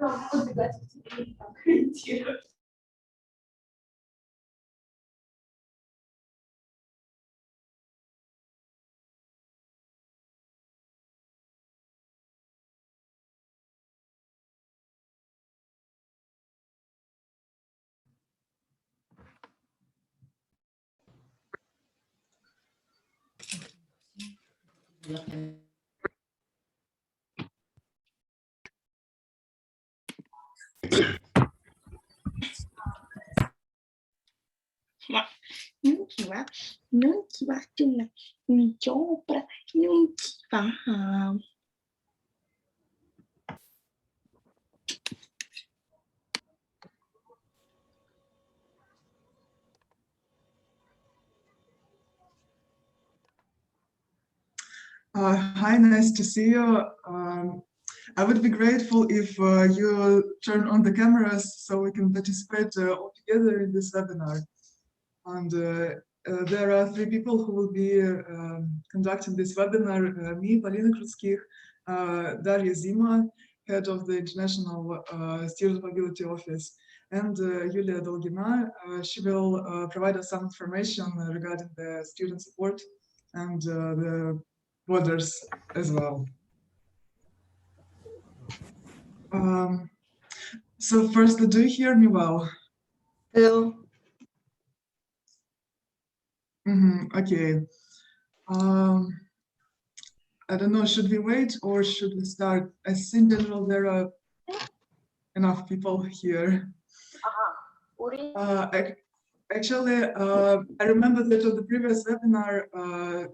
Não chỉ vả chung là mình chỗ pra nhưng chỉ vả hà. Hi, nice to see you. I would be grateful if you turn on the cameras so we can participate all together in this webinar. And there are 3 people who will be conducting this webinar, me, Polina Krutskih, Daria Zima, head of the International Student Mobility Office, and Yulia Dolgina. She will provide us some information regarding the student support and the borders as well. So first, do you hear me well? Hello. Okay. I don't know, should we wait or should we start? I think in general there are enough people here. Actually, I remember that on the previous webinar,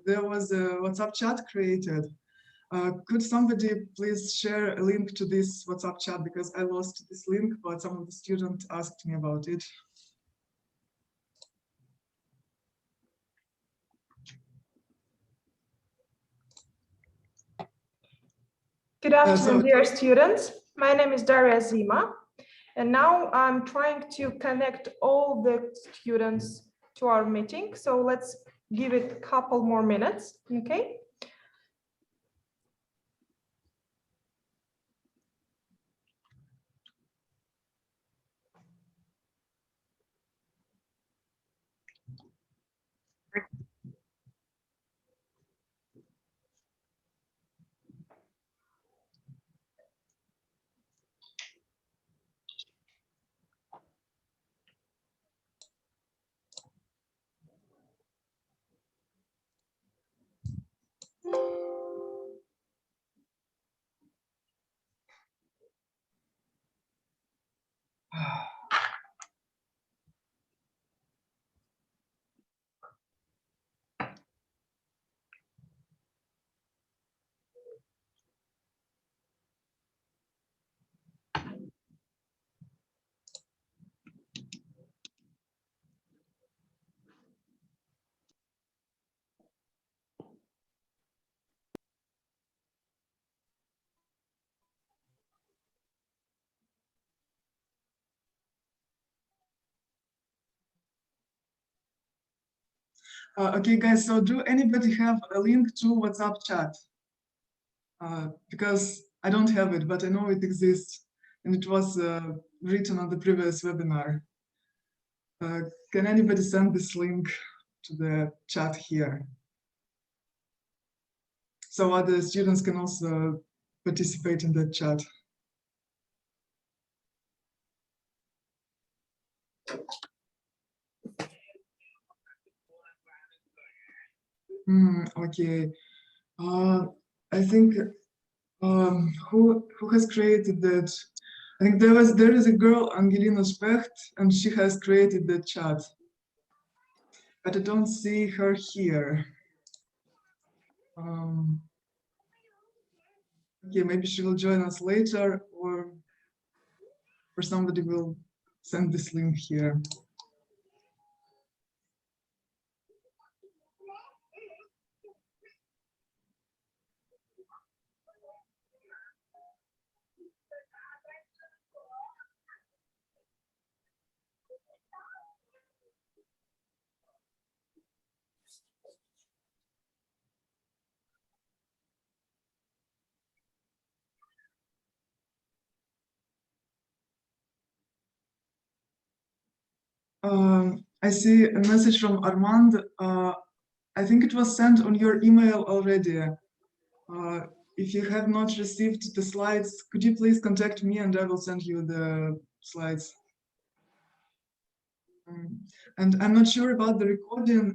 there was a WhatsApp chat created. Could somebody please share a link to this WhatsApp chat, because I lost this link, but some of the students asked me about it. Good afternoon, dear students. My name is Daria Zima, and now I'm trying to connect all the students to our meeting. So let's give it a couple more minutes, okay? Okay, guys, so do anybody have a link to WhatsApp chat? Because I don't have it, but I know it exists, and it was written on the previous webinar. Can anybody send this link to the chat here? So other students can also participate in the chat. Okay. I think who has created that? I think there is a girl, Angelina Specht, and she has created the chat, but I don't see her here. Okay, maybe she will join us later, or somebody will send this link here. I see a message from Armand. I think it was sent on your email already. If you have not received the slides, could you please contact me and I will send you the slides. And I'm not sure about the recording.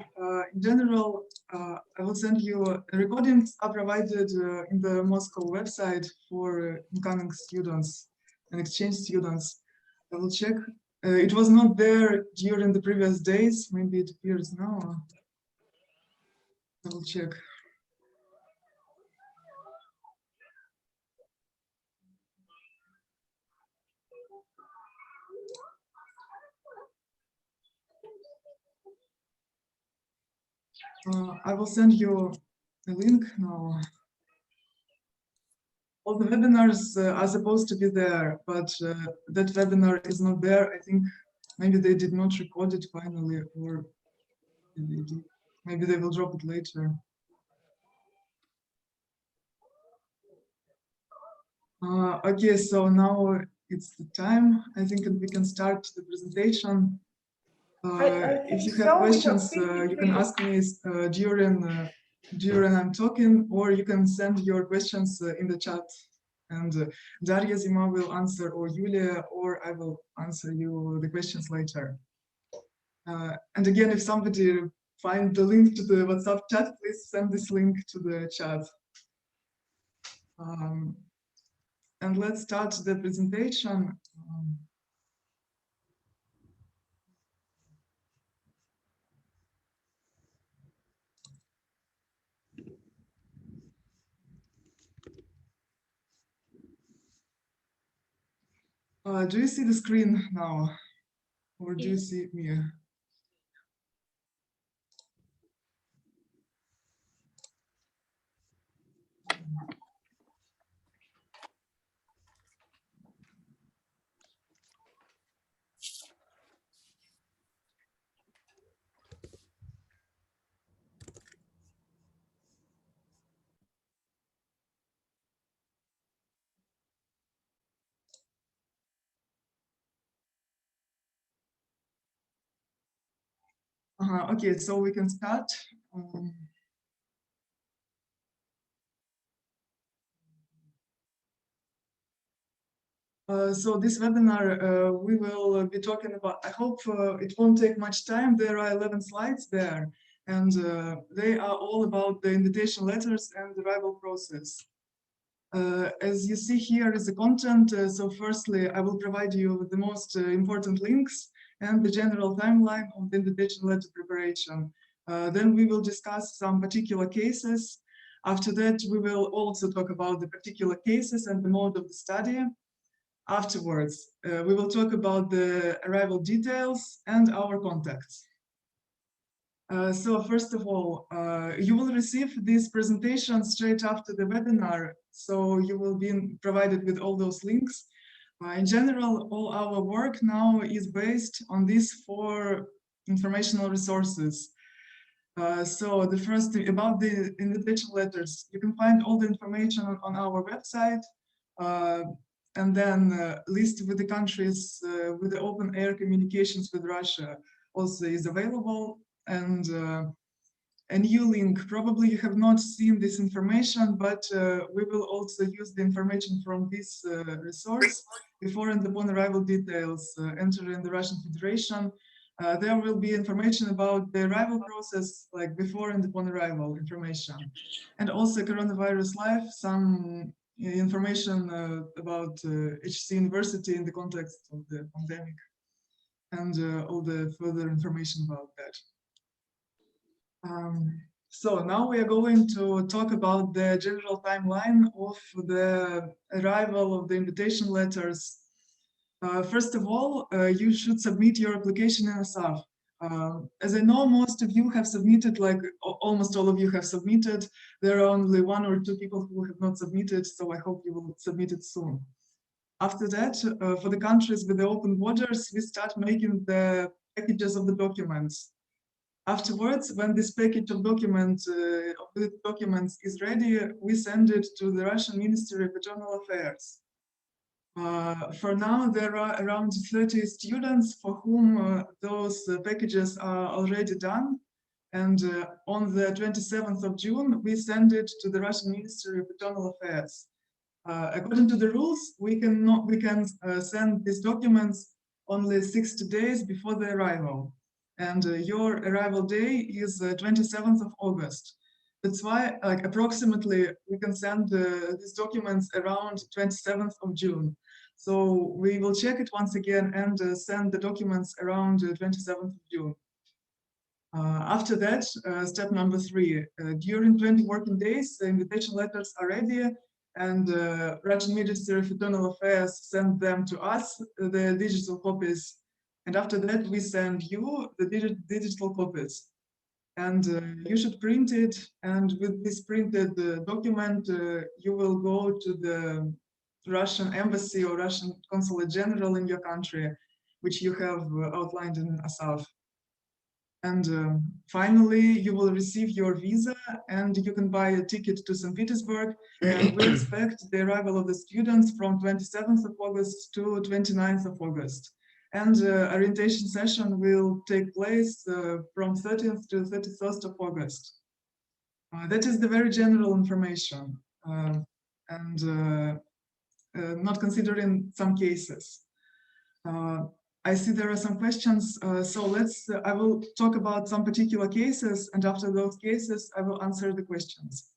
In general, I will send you recordings are provided in the Moscow website for incoming students and exchange students. I will check. It was not there during the previous days. Maybe it appears now. I will check. I will send you a link now. All the webinars are supposed to be there, but that webinar is not there. I think maybe they did not record it finally, or maybe they will drop it later. Okay, so now it's the time. I think we can start the presentation. If you have questions, you can ask me during I'm talking, or you can send your questions in the chat. And Daria Zima will answer, or Yulia, or I will answer you the questions later. And again, if somebody find the link to the WhatsApp chat, please send this link to the chat. And let's start the presentation. Do you see the screen now? Or do you see me? Okay, so we can start. So this webinar, we will be talking about, I hope it won't take much time. There are 11 slides there, and they are all about the invitation letters and the arrival process. As you see here is the content. So firstly, I will provide you with the most important links and the general timeline of the invitation letter preparation. Then we will discuss some particular cases. After that, we will also talk about the particular cases and the mode of the study. Afterwards, we will talk about the arrival details and our contacts. So first of all, you will receive this presentation straight after the webinar, so you will be provided with all those links. In general, all our work now is based on these 4 informational resources. So the first thing about the invitation letters, you can find all the information on our website, and then list with the countries with the open air communications with Russia also is available. And a new link, probably you have not seen this information, but we will also use the information from this resource before and upon arrival details entering the Russian Federation. There will be information about the arrival process, like before and upon arrival information. And also Coronavirus Live, some information about HSE University in the context of the pandemic, and all the further information about that. So now we are going to talk about the general timeline of the arrival of the invitation letters. First of all, you should submit your application in ASAP. As I know, most of you have submitted, like almost all of you have submitted. There are only 1 or 2 people who have not submitted, so I hope you will submit it soon. After that, for the countries with the open borders, we start making the packages of the documents. Afterwards, when this package of documents is ready, we send it to the Russian Ministry of Internal Affairs. For now, there are around 30 students for whom those packages are already done. And on the 27th of June, we send it to the Russian Ministry of Internal Affairs. According to the rules, we can send these documents only 60 days before the arrival. And your arrival day is 27th of August. That's why, like, approximately, we can send these documents around 27th of June. So we will check it once again and send the documents around 27th of June. After that, step number 3, during 20 working days, the invitation letters are ready, and Russian Ministry of Internal Affairs send them to us, the digital copies. And after that, we send you the digital copies. And you should print it. And with this printed document, you will go to the Russian embassy or Russian Consulate General in your country, which you have outlined in ASAF. And finally, you will receive your visa and you can buy a ticket to St. Petersburg. And we expect the arrival of the students from 27th of August to 29th of August. And orientation session will take place from 30th to 31st of August. That is the very general information, and not considering some cases. I see there are some questions, so I will talk about some particular cases, and after those cases, I will answer the questions.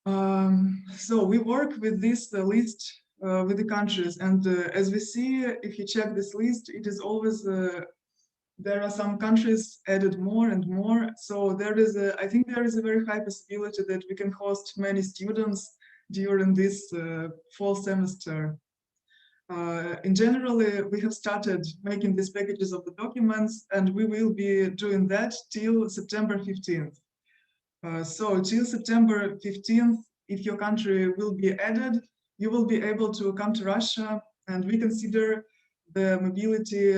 So we work with this list with the countries, and as we see, if you check this list, it is always, there are some countries added more and more. So I think there is a very high possibility that we can host many students during this fall semester. In general, we have started making these packages of the documents, and we will be doing that till September 15th. So till September 15th, if your country will be added, you will be able to come to Russia and we consider the mobility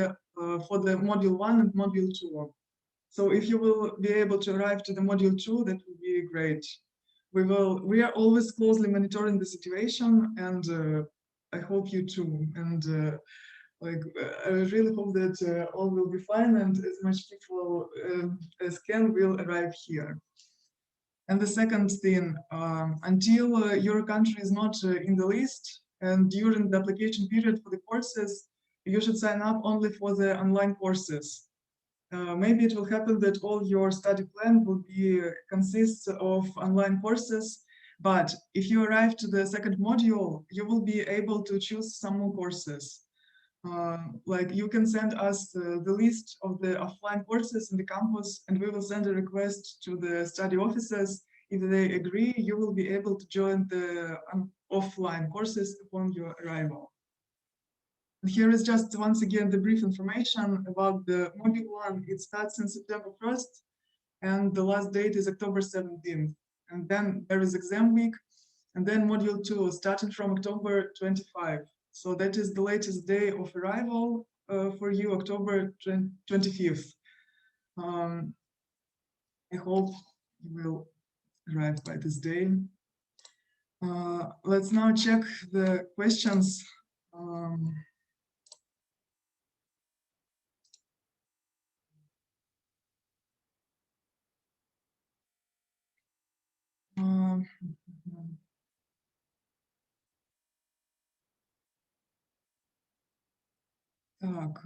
for the Module 1 and Module 2. So if you will be able to arrive to the Module 2, that would be great. We are always closely monitoring the situation, and I hope you too. And I really hope that all will be fine and as much people as can will arrive here. And the second thing, until your country is not in the list, and during the application period for the courses, you should sign up only for the online courses. Maybe it will happen that all your study plan will be consists of online courses, but if you arrive to the second module, you will be able to choose some more courses. Like you can send us the list of the offline courses in the campus, and we will send a request to the study officers. If they agree, you will be able to join the offline courses upon your arrival. And here is just once again the brief information about the module 1. It starts in September 1st, and the last date is October 17th. And then there is exam week, and then module 2 starting from October 25. So that is the latest day of arrival for you, October 25th. I hope you will arrive by this day. Let's now check the questions. Так,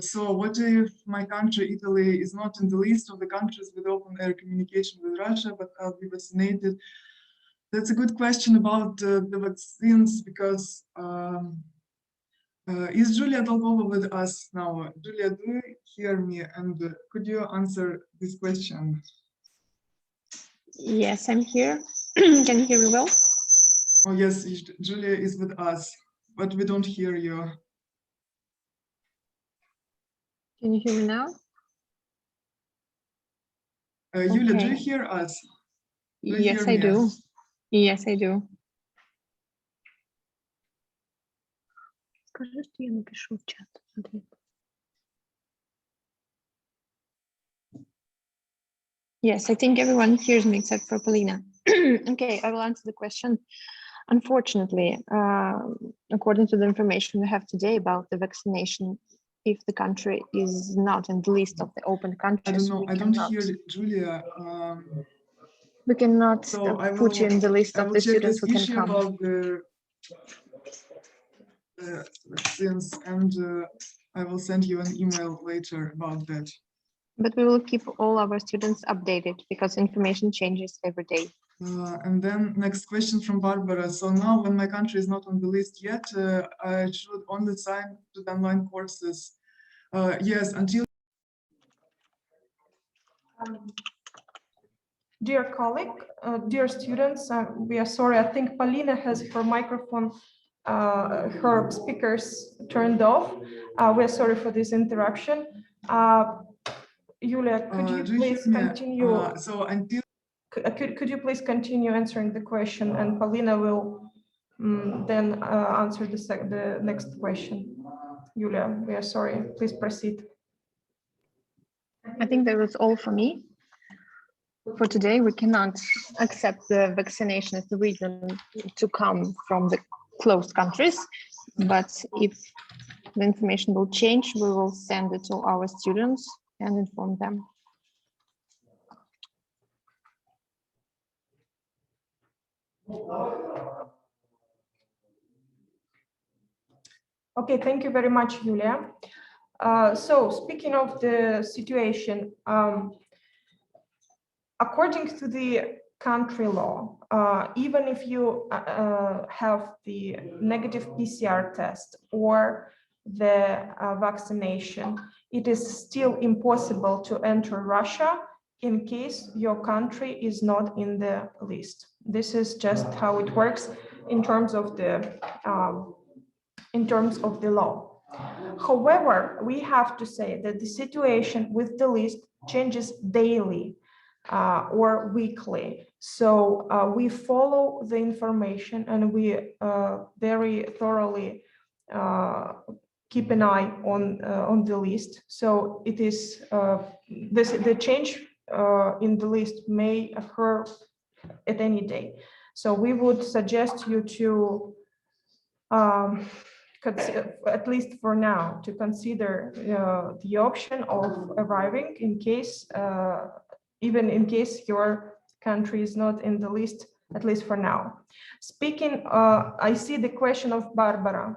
so what if my country, Italy, is not in the list of the countries with open air communication with Russia, but I'll be vaccinated? That's a good question about the vaccines, because is Julia Dolgova with us now? Julia, do you hear me? And could you answer this question? Yes, I'm here. Can you hear me well? Oh, yes, Julia is with us, but we don't hear you. Can you hear me now? Julia, Okay. do you hear us? Yes, I do. Yes, I do. Скажи, что я напишу в чат. Смотри. Yes, I think everyone hears me except for Polina. Okay, I will answer the question. Unfortunately, according to the information we have today about the vaccination, if the country is not in the list of the open countries, I don't hear Julia. We cannot So I put you in the list of the check students this who can issue come. about the vaccines, and I will send you an email later about that. But we will keep all our students updated because information changes every day. And then next question from Barbara. So now when my country is not on the list yet, I should only sign to the online courses. Yes, until. Dear colleague, dear students, we are sorry. I think Polina has her microphone, her speakers turned off. We're sorry for this interruption. Julia, could you please continue? So until. Could you please continue answering the question, and Polina will then answer the next question. Julia, we are sorry. Please proceed. I think that was all for me. For today, we cannot accept the vaccination as the reason to come from the closed countries. But if the information will change, we will send it to our students and inform them. Okay, thank you very much, Julia. So speaking of the situation, according to the country law, even if you have the negative PCR test or the vaccination, it is still impossible to enter Russia in case your country is not in the list. This is just how it works in terms of the law. However, we have to say that the situation with the list changes daily or weekly. So we follow the information and we very thoroughly keep an eye on the list. So it is the change in the list may occur at any day. So we would suggest you to at least for now, to consider the option of arriving in case, even in case your country is not in the list, at least for now. Speaking, I see the question of Barbara.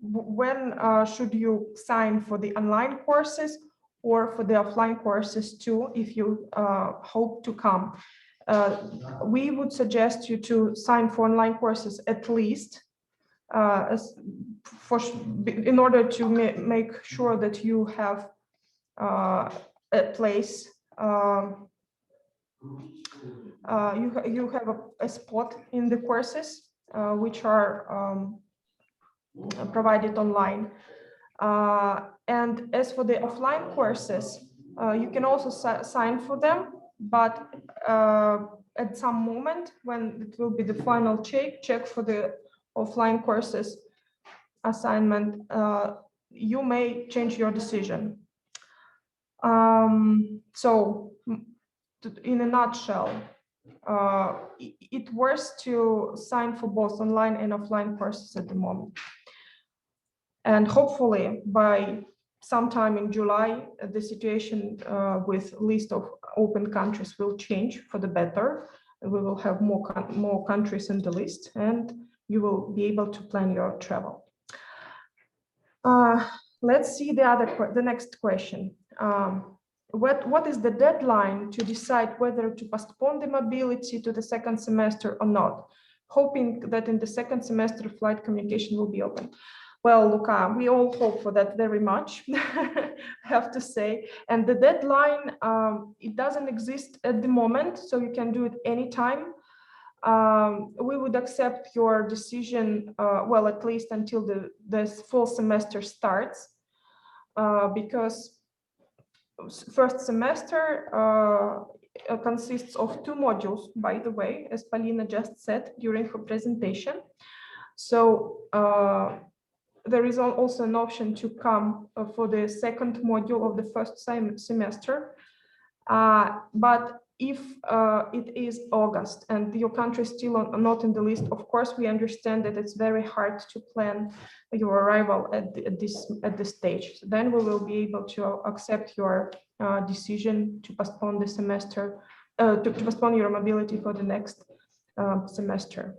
When should you sign for the online courses or for the offline courses too, if you hope to come? We would suggest you to sign for online courses at least in order to make sure that you have a place, you have a spot in the courses which are provided online. And as for the offline courses, you can also sign for them, but at some moment when it will be the final check for the offline courses assignment, you may change your decision. So in a nutshell, it works to sign for both online and offline courses at the moment. And hopefully by sometime in July, the situation with list of open countries will change for the better. We will have more countries in the list and you will be able to plan your travel. Let's see the next question. What is the deadline to decide whether to postpone the mobility to the second semester or not, hoping that in the second semester flight communication will be open? Well, Luca, we all hope for that very much, I have to say. And the deadline, it doesn't exist at the moment, so you can do it anytime. We would accept your decision, well, at least until the full semester starts, because first semester consists of 2 modules, by the way, as Polina just said during her presentation. So there is also an option to come for the second module of the first semester. But if it is August and your country is still not in the list, of course, we understand that it's very hard to plan your arrival at this stage. So then we will be able to accept your decision to postpone the semester, to postpone your mobility for the next semester.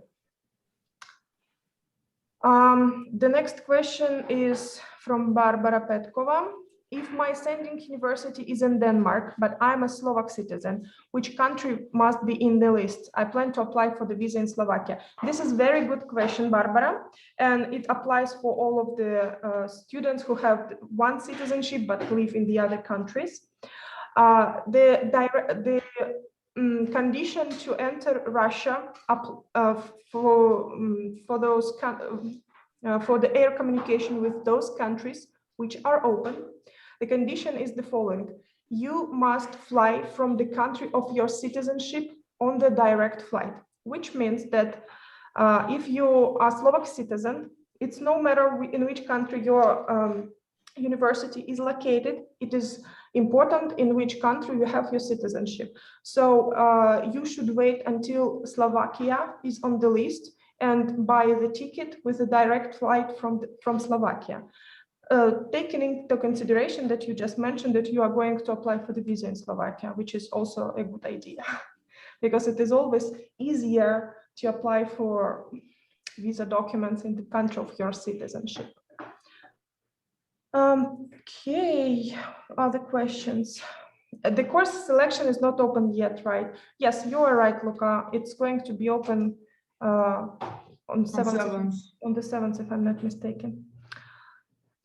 The next question is from Barbara Petkova. If my sending university is in Denmark, but I'm a Slovak citizen, which country must be in the list? I plan to apply for the visa in Slovakia. This is a very good question, Barbara, and it applies for all of the students who have one citizenship but live in the other countries. The condition to enter Russia for the air communication with those countries which are open, the condition is the following: you must fly from the country of your citizenship on the direct flight, which means that if you are Slovak citizen, it's no matter in which country your university is located, it is important in which country you have your citizenship. So you should wait until Slovakia is on the list and buy the ticket with a direct flight from Slovakia. Taking into consideration that you just mentioned that you are going to apply for the visa in Slovakia, which is also a good idea, because it is always easier to apply for visa documents in the country of your citizenship. Okay, other questions? The course selection is not open yet, right? Yes, you are right, Luca. It's going to be open on the 7th, if I'm not mistaken.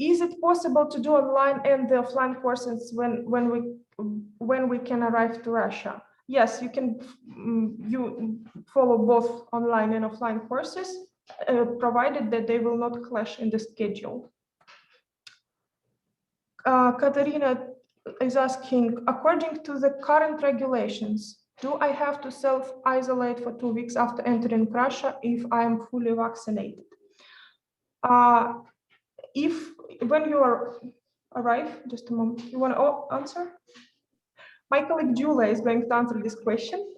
Is it possible to do online and the offline courses when we can arrive to Russia? Yes, you can. You follow both online and offline courses, provided that they will not clash in the schedule. Katerina is asking, according to the current regulations, do I have to self-isolate for 2 weeks after entering Russia if I am fully vaccinated? When you arrive, just a moment, you want to answer? My colleague Julia is going to answer this question.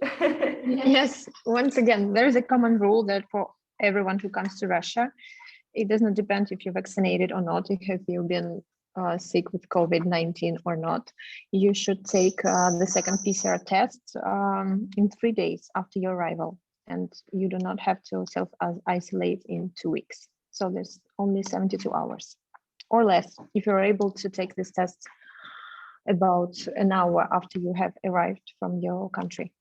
Yes, once again, there is a common rule that for everyone who comes to Russia, it does not depend if you're vaccinated or not, if you've been sick with COVID-19 or not. You should take the second PCR test in 3 days after your arrival, and you do not have to self-isolate in 2 weeks. So there's only 72 hours or less if you're able to take this test about an hour after you have arrived from your country.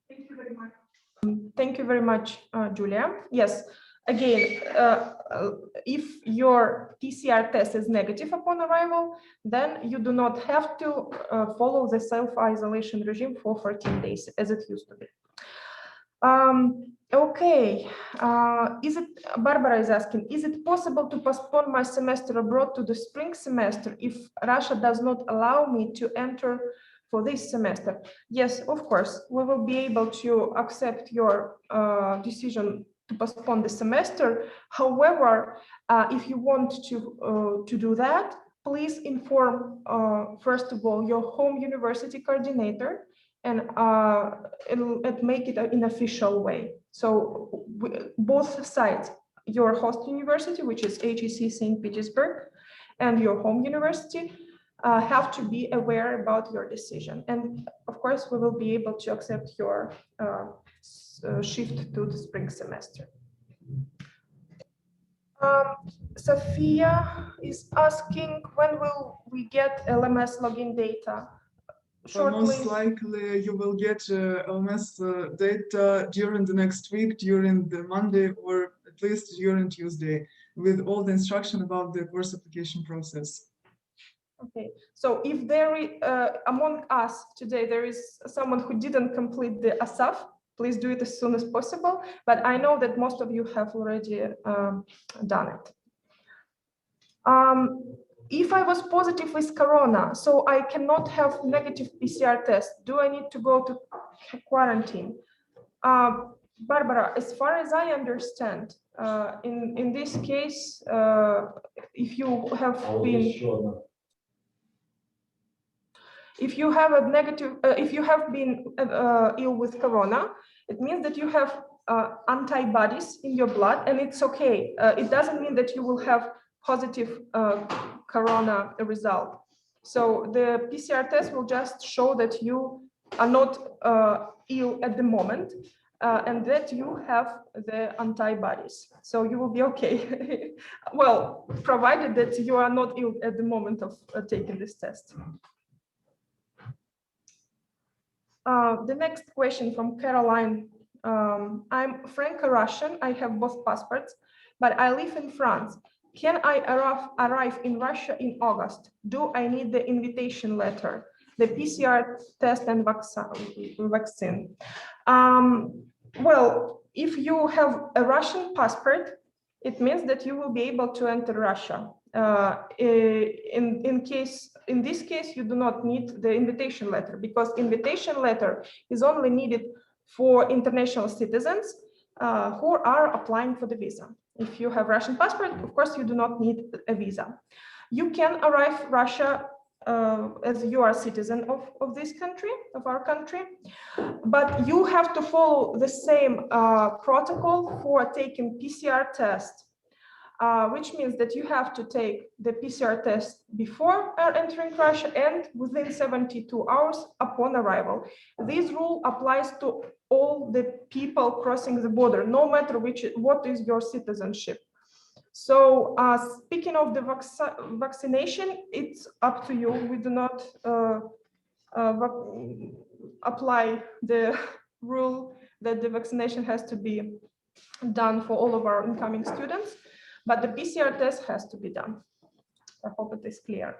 Thank you very much. Thank you very much, Julia. Yes, again, if your PCR test is negative upon arrival, then you do not have to follow the self-isolation regime for 14 days as it used to be. Okay, Barbara is asking, is it possible to postpone my semester abroad to the spring semester if Russia does not allow me to enter for this semester? Yes, of course, we will be able to accept your decision to postpone the semester. However, if you want to do that, please inform, first of all, your home university coordinator and make it in an official way. So both sides, your host university, which is HSE St Petersburg, and your home university have to be aware about your decision. And of course, we will be able to accept your shift to the spring semester. Sophia is asking, when will we get LMS login data? Shortly. Most likely you will get LMS data during the next week, during the Monday, or at least during Tuesday, with all the instruction about the course application process. Okay, so if there is, among us today, there is someone who didn't complete the ASAF, please do it as soon as possible. But I know that most of you have already done it. If I was positive with Corona, so I cannot have negative PCR test, do I need to go to quarantine? Barbara, as far as I understand, in this case, if you have been ill with corona, it means that you have antibodies in your blood, and it's okay. It doesn't mean that you will have positive corona result. So the PCR test will just show that you are not ill at the moment, and that you have the antibodies. So you will be okay. Well, provided that you are not ill at the moment of taking this test. The next question from Caroline. I'm Franco-Russian. I have both passports, but I live in France. Can I arrive in Russia in August? Do I need the invitation letter, the PCR test and vaccine? Well, if you have a Russian passport, it means that you will be able to enter Russia. In this case, you do not need the invitation letter, because invitation letter is only needed for international citizens who are applying for the visa. If you have Russian passport, of course, you do not need a visa. You can arrive Russia as you are a citizen of this country, of our country, but you have to follow the same protocol for taking PCR test. Which means that you have to take the PCR test before entering Russia and within 72 hours upon arrival. This rule applies to all the people crossing the border, no matter what is your citizenship. So speaking of the vaccination, it's up to you. We do not apply the rule that the vaccination has to be done for all of our incoming students. But the PCR test has to be done. I hope it is clear.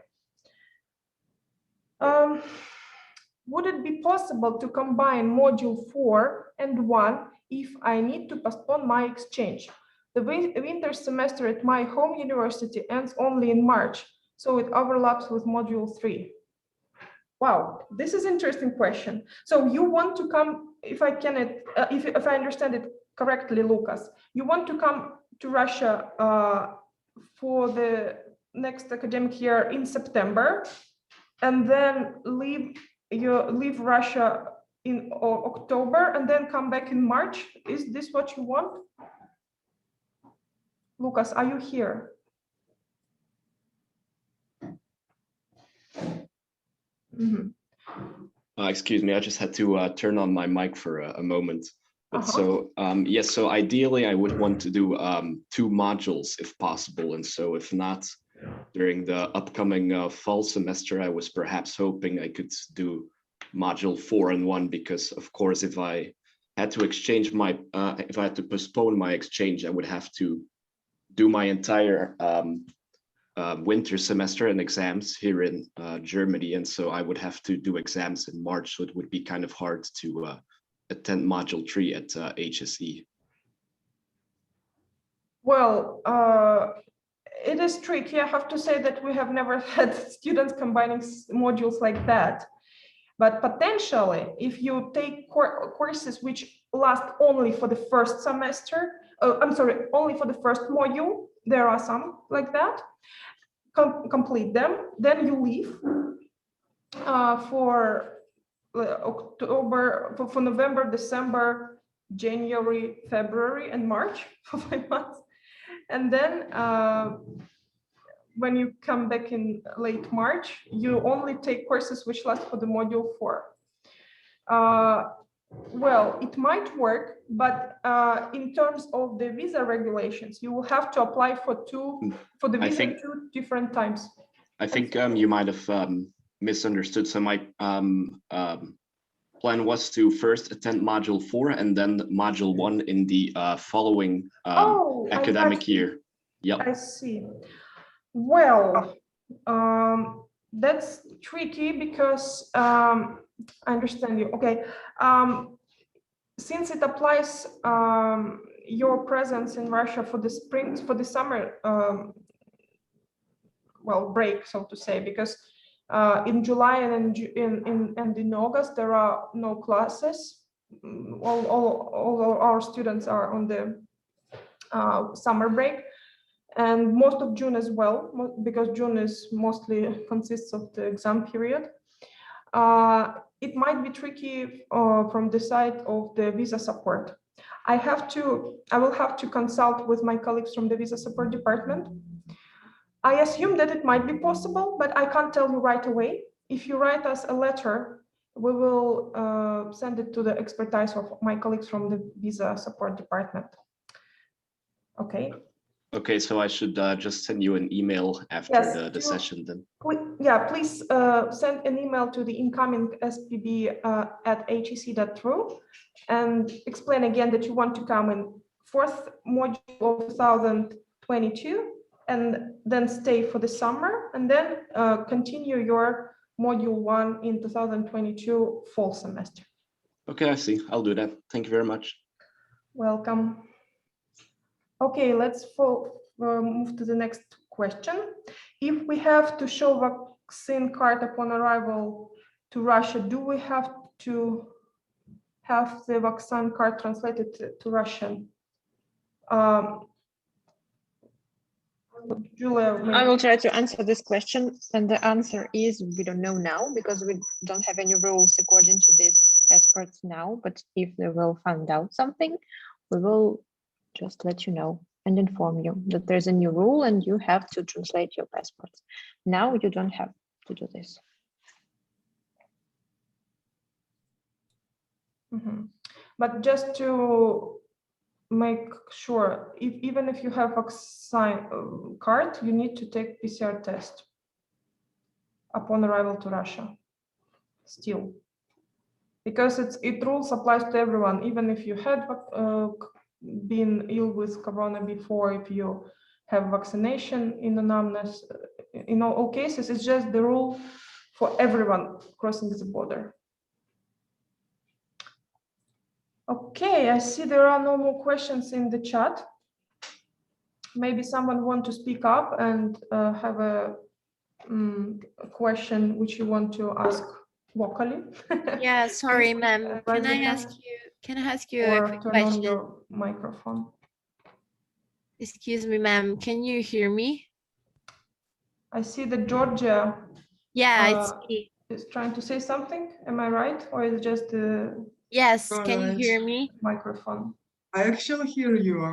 Would it be possible to combine module 4 and 1 if I need to postpone my exchange? The winter semester at my home university ends only in March, so it overlaps with module 3. Wow, this is an interesting question. So you want to come, if I understand it correctly, Lucas, you want to come to Russia for the next academic year in September, and then leave Russia in October, and then come back in March. Is this what you want? Lucas, are you here? Mm-hmm. Excuse me, I just had to turn on my mic for a moment. But so, yes, so ideally I would want to do 2 modules if possible. And so if not, during the upcoming fall semester, I was perhaps hoping I could do module 4 and 1, because of course, if I had to exchange my, if I had to postpone my exchange, I would have to do my entire winter semester and exams here in Germany. And so I would have to do exams in March. So it would be kind of hard to attend module 3 at HSE. Well, it is tricky. I have to say that we have never had students combining modules like that. But potentially, if you take courses which last only for the first semester, only for the first module, there are some like that, complete them, then you leave for October, for November, December, January, February, and March for 5 months. And then when you come back in late March, you only take courses which last for the module 4. Well, it might work, but in terms of the visa regulations, you will have to apply for the visa 2 different times. I think you might have misunderstood. So my plan was to first attend module 4 and then module 1 in the following academic year. Yep. I see. Well, that's tricky because I understand you. Okay. Since it applies your presence in Russia for the spring, for the summer, well, break, so to say, because in July and in August there are no classes. all our students are on the summer break, and most of June as well, because June is mostly consists of the exam period. It might be tricky from the side of the visa support. I will have to consult with my colleagues from the visa support department. I assume that it might be possible, but I can't tell you right away. If you write us a letter, we will send it to the expertise of my colleagues from the visa support department. Okay. Okay, so I should just send you an email after the session then. Please send an email to the incoming SPB at HSE.ru and explain again that you want to come in 4th module of 2022 and then stay for the summer, and then continue your module 1 in 2022 fall semester. Okay, I see. I'll do that. Thank you very much. Welcome. Okay, let's move to the next question. If we have to show vaccine card upon arrival to Russia, do we have to have the vaccine card translated to Russian? Julia, I will try to answer this question, and the answer is we don't know now, because we don't have any rules according to these passports now. But if they will find out something, we will just let you know and inform you that there's a new rule and you have to translate your passports. Now you don't have to do this. But just to make sure, even if you have a card, you need to take PCR test upon arrival to Russia still, because it rules applies to everyone, even if you had been ill with corona before, if you have vaccination in anamnes, in all cases, it's just the rule for everyone crossing the border. Okay, I see there are no more questions in the chat. Maybe someone want to speak up and have a question which you want to ask vocally. Yeah, sorry, ma'am. Can I ask you a quick turn question? on your microphone. Excuse me, ma'am. Can you hear me? I see that Georgia Yeah, it's me. is trying to say something. Am I right? Or is it just the Yes, can you hear me? microphone? I actually hear you.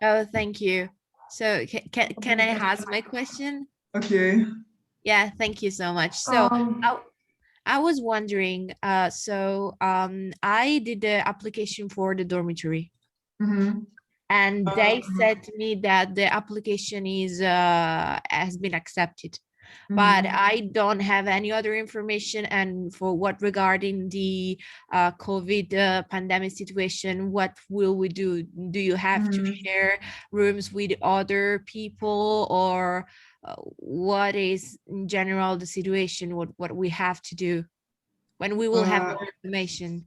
Oh, thank you. So can I ask my question? Okay. Yeah, thank you so much. So I was wondering, I did the application for the dormitory. And they said to me that the application has been accepted. But I don't have any other information. And for what regarding the COVID pandemic situation, what will we do? Do you have to share rooms with other people, or what is in general the situation? What we have to do when we will have more information?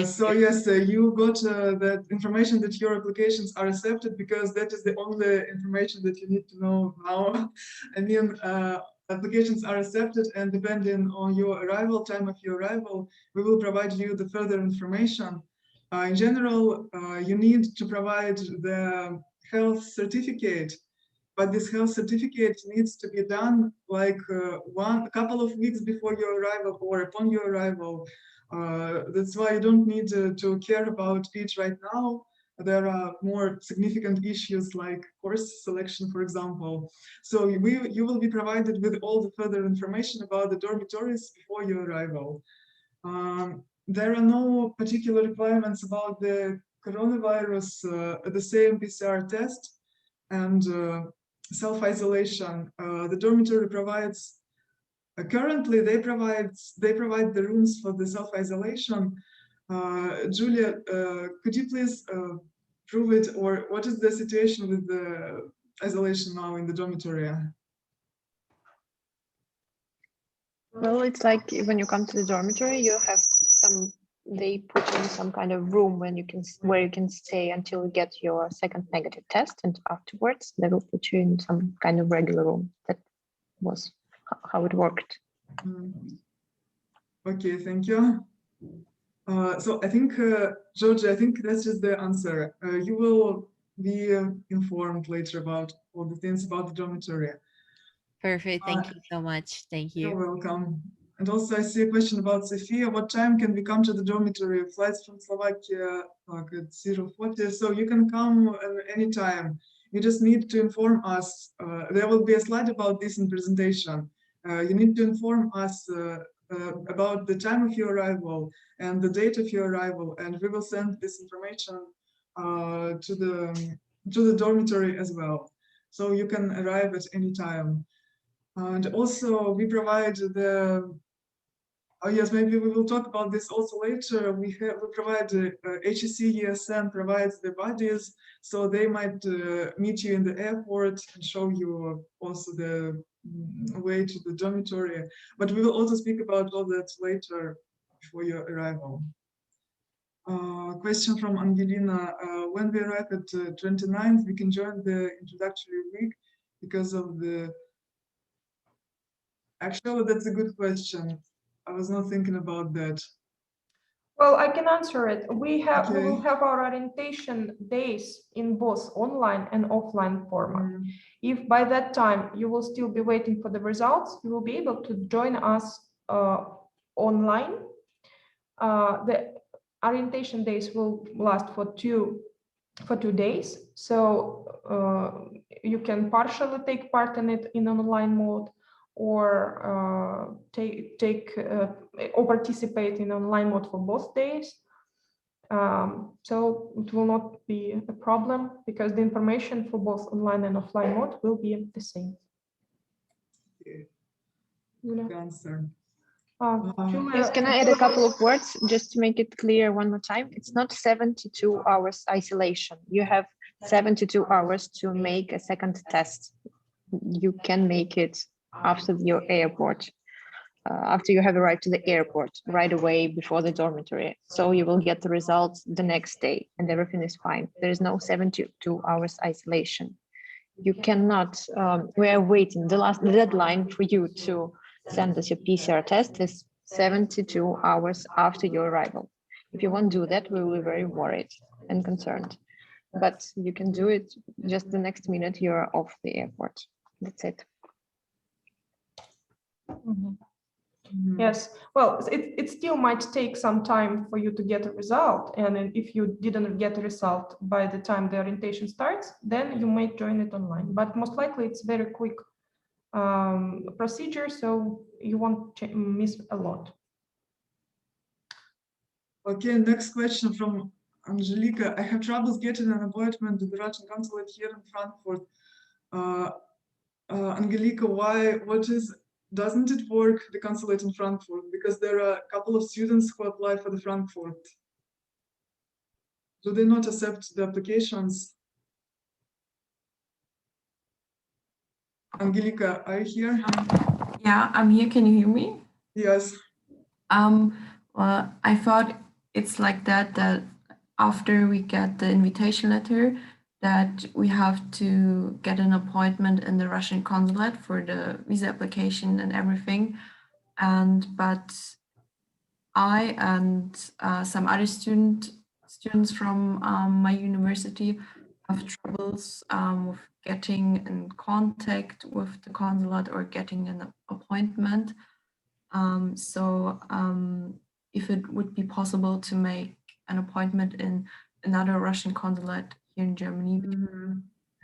So yes, you got that information that your applications are accepted, because that is the only information that you need to know now. I mean, applications are accepted, and depending on your arrival, time of your arrival, we will provide you the further information. In general, you need to provide the health certificate, but this health certificate needs to be done like a couple of weeks before your arrival or upon your arrival. That's why you don't need to care about it right now. There are more significant issues like course selection, for example. So you will be provided with all the further information about the dormitories before your arrival. There are no particular requirements about the coronavirus, the same PCR test and self-isolation. The dormitory provides. Currently, they provide the rooms for the self-isolation. Julia, could you please prove it, or what is the situation with the isolation now in the dormitory? Well, it's like when you come to the dormitory, you have they put in some kind of room where you can stay until you get your second negative test, and afterwards they will put you in some kind of regular room. That was how it worked. Okay, thank you. So I think, Georgia, I think that's just the answer. You will be informed later about all the things about the dormitory. Perfect. Thank you so much. Thank you. You're welcome. And also I see a question about Sophia. What time can we come to the dormitory? Flights from Slovakia like at 0:40. So you can come any time. You just need to inform us. There will be a slide about this in presentation. You need to inform us about the time of your arrival and the date of your arrival, and we will send this information to the dormitory as well. So you can arrive at any time. And also we provide the, oh yes, maybe we will talk about this also later. We provide HSE St provides the buddies, so they might meet you in the airport and show you also the way to the dormitory. But we will also speak about all that later before your arrival. Question from Angelina. When we arrive at 29th, we can join the introductory week because of the... Actually, that's a good question. I was not thinking about that. Well, I can answer it. We will have our orientation days in both online and offline format. If by that time you will still be waiting for the results, you will be able to join us online. The orientation days will last for two days, so you can partially take part in it in online mode, or or participate in online mode for both days. So it will not be a problem because the information for both online and offline mode will be the same. Good answer. Yes, can I add a couple of words just to make it clear one more time? It's not 72 hours isolation. You have 72 hours to make a second test. You can make it after your airport, after you have arrived to the airport, right away before the dormitory. So you will get the results the next day and everything is fine. There is no 72 hours isolation. You cannot, we are waiting. The deadline for you to send us your PCR test is 72 hours after your arrival. If you won't do that, we will be very worried and concerned. But you can do it just the next minute you're off the airport. That's it. Yes, well, it still might take some time for you to get a result, and if you didn't get a result by the time the orientation starts, then you may join it online, but most likely it's very quick procedure, so you won't miss a lot. Okay, next question from Angelica. I have troubles getting an appointment to the Russian consulate here in Frankfurt. Angelica, doesn't it work, the consulate in Frankfurt? Because there are a couple of students who apply for the Frankfurt. Do they not accept the applications? Angelica, are you here? Yeah, I'm here. Can you hear me? Yes. Well, I thought it's like that after we get the invitation letter, that we have to get an appointment in the Russian consulate for the visa application and everything. But I and some other students from my university have troubles with getting in contact with the consulate or getting an appointment. If it would be possible to make an appointment in another Russian consulate here in Germany,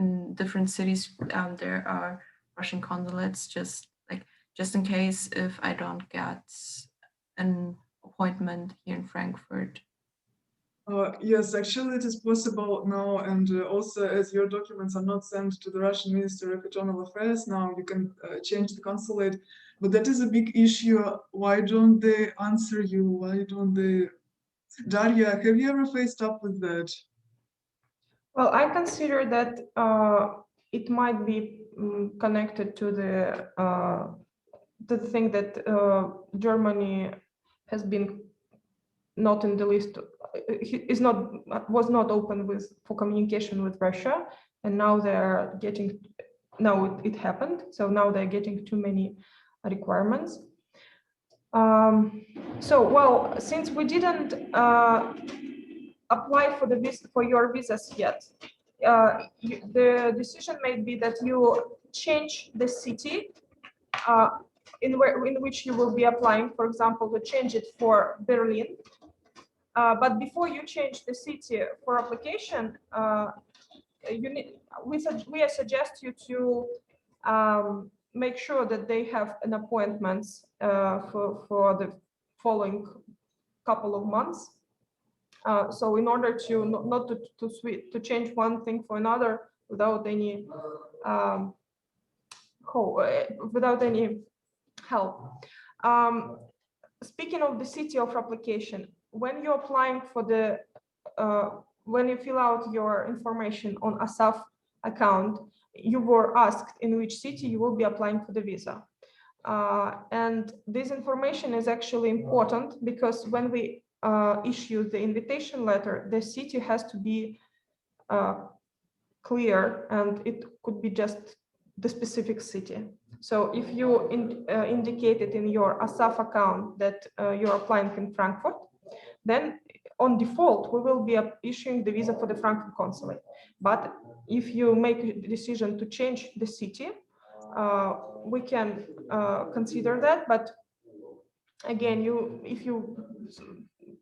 in different cities, there are Russian consulates, just in case if I don't get an appointment here in Frankfurt. Yes, actually it is possible now, and also as your documents are not sent to the Russian Ministry of Internal Affairs now, you can change the consulate, but that is a big issue. Why don't they answer you? Why don't they? Daria, have you ever faced up with that? Well, I consider that it might be connected to the thing that Germany has been not in the list, was not open for communication with Russia, and now they're getting, now it happened, so now they're getting too many requirements. Well, since we didn't apply for the visa, for your visas yet, the decision may be that you change the city in which you will be applying. For example, to change it for Berlin. But before you change the city for application, we suggest you to make sure that they have an appointment for the following couple of months. So in order to not to change one thing for another without any help. Speaking of the city of application, when you're applying for the when you fill out your information on ASAF account, you were asked in which city you will be applying for the visa. And this information is actually important because when we issue the invitation letter, the city has to be clear, and it could be just the specific city. So if you indicated in your ASAF account that you're applying in Frankfurt, then on default, we will be issuing the visa for the Frankfurt consulate. But if you make a decision to change the city, we can consider that. But again, if you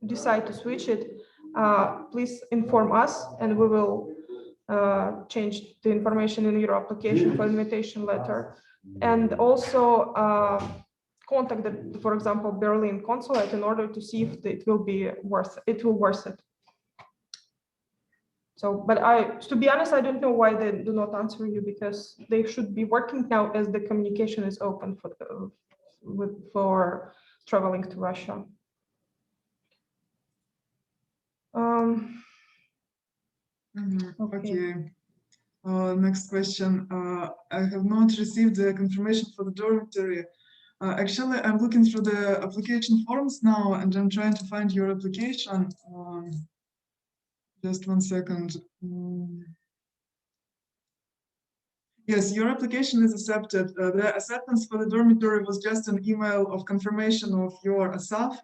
decide to switch it, please inform us, and we will change the information in your application for invitation letter. And also contact the, for example, Berlin consulate in order to see if it will be worth it. So, but to be honest, I don't know why they do not answer you, because they should be working now as the communication is open for traveling to Russia. Okay. Next question. I have not received the confirmation for the dormitory. Actually, I'm looking through the application forms now, and I'm trying to find your application. Just 1 second. Yes, your application is accepted. The acceptance for the dormitory was just an email of confirmation of your ASAF,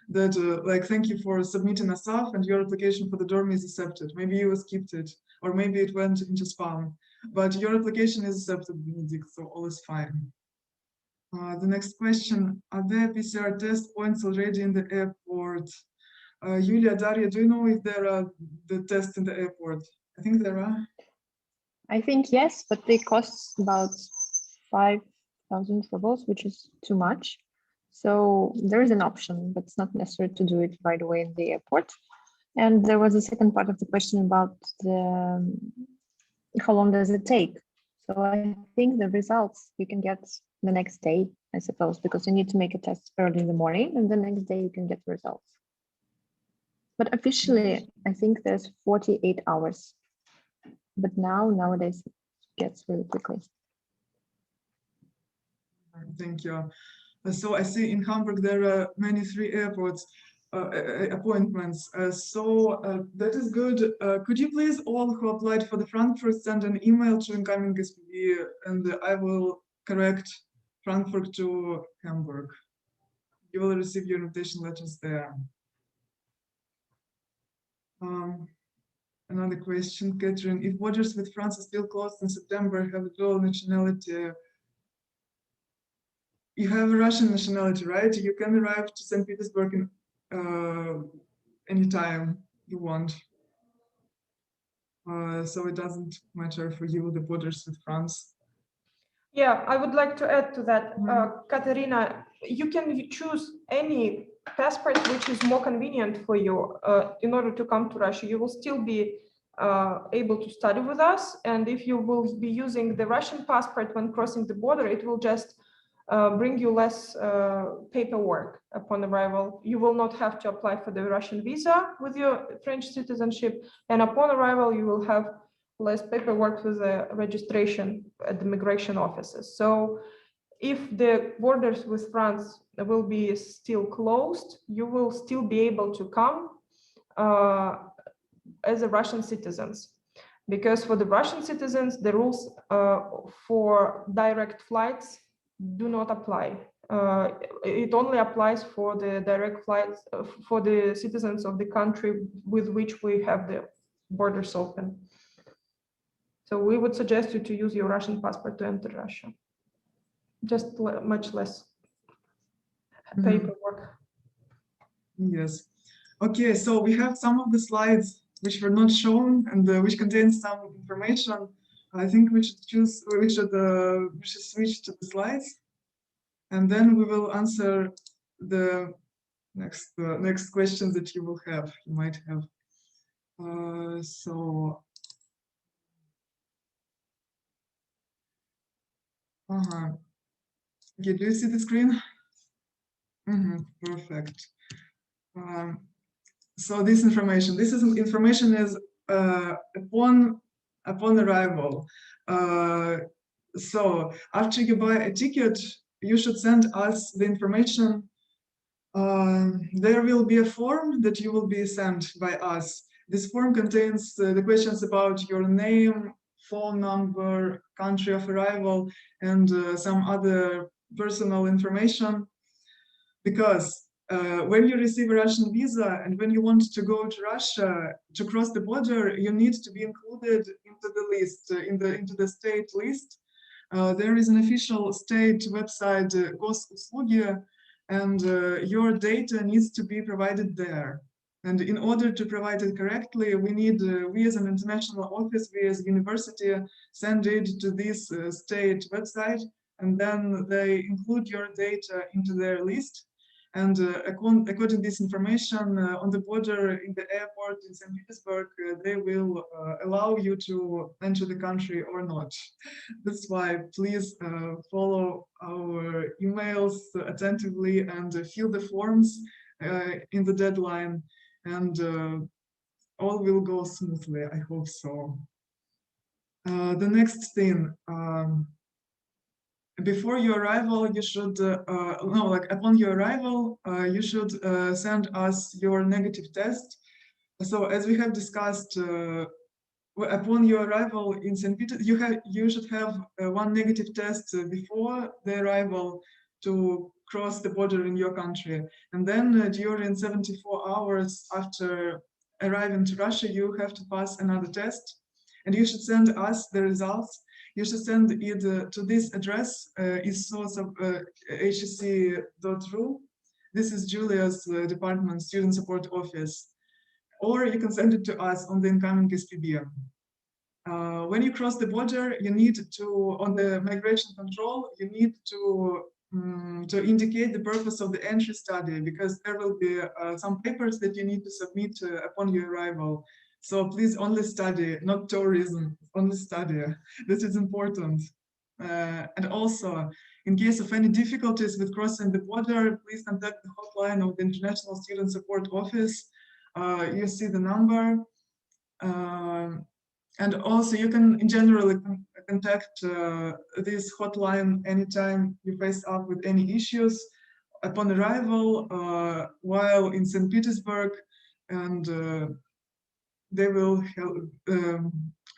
that like, thank you for submitting ASAF, and your application for the dorm is accepted. Maybe you skipped it, or maybe it went into spam. But your application is accepted, Benedict, so all is fine. The next question, are there PCR test points already in the airport? Yulia, Daria, do you know if there are the tests in the airport? I think there are. I think yes, but they cost about 5,000 rubles, which is too much. So there is an option, but it's not necessary to do it right away in the airport. And there was a second part of the question about how long does it take? So I think the results you can get the next day, I suppose, because you need to make a test early in the morning, and the next day you can get the results. But officially, I think there's 48 hours. But nowadays it gets really quickly. Thank you. So I see in Hamburg there are many free airports appointments. That is good. Could you please, all who applied for the Frankfurt, send an email to incoming SPV, and I will correct Frankfurt to Hamburg. You will receive your invitation letters there. Another question, Catherine. If borders with France are still closed in September, have a dual nationality. You have a Russian nationality, right? You can arrive to St. Petersburg in anytime you want. So it doesn't matter for you, the borders with France. Yeah, I would like to add to that, Katerina, you can choose any passport which is more convenient for you in order to come to Russia. You will still be able to study with us. And if you will be using the Russian passport when crossing the border, it will just bring you less paperwork upon arrival. You will not have to apply for the Russian visa with your French citizenship. And upon arrival, you will have less paperwork with the registration at the migration offices. So if the borders with France will be still closed, you will still be able to come as a Russian citizens. Because for the Russian citizens, the rules for direct flights do not apply. It only applies for the direct flights for the citizens of the country with which we have the borders open. So we would suggest you to use your Russian passport to enter Russia. Just much less paperwork. Yes. Okay, so we have some of the slides which were not shown and which contain some information. I think we should switch to the slides, and then we will answer the next questions that you might have. Okay, do you see the screen? Perfect. So this information is upon arrival. So after you buy a ticket, you should send us the information. There will be a form that you will be sent by us. This form contains the questions about your name, phone number, country of arrival, and some other personal information. Because when you receive a Russian visa and when you want to go to Russia to cross the border, you need to be included into the list, into the state list. There is an official state website, Gosuslugi, and your data needs to be provided there. And in order to provide it correctly, we as an international office, we as a university, send it to this state website, and then they include your data into their list. And according to this information, on the border in the airport in St. Petersburg, they will allow you to enter the country or not. That's why please follow our emails attentively and fill the forms in the deadline, and all will go smoothly, I hope so. The next thing, before your arrival, you should, upon your arrival, you should send us your negative test. So as we have discussed, upon your arrival in St. Petersburg, you should have one negative test before the arrival to cross the border in your country. And then during 74 hours after arriving to Russia, you have to pass another test. And you should send us the results. You should send it to this address, hsc.ru. This is Julia's department, student support office. Or you can send it to us on the incoming SPB. When you cross the border, you need to, on the migration control, you need to indicate the purpose of the entry study, because there will be some papers that you need to submit upon your arrival. So please only study, not tourism, only study. This is important. And also, in case of any difficulties with crossing the border, please contact the hotline of the International Student Support Office. You see the number. And also you can generally contact this hotline anytime you face up with any issues upon arrival, while in St. Petersburg, and they will help,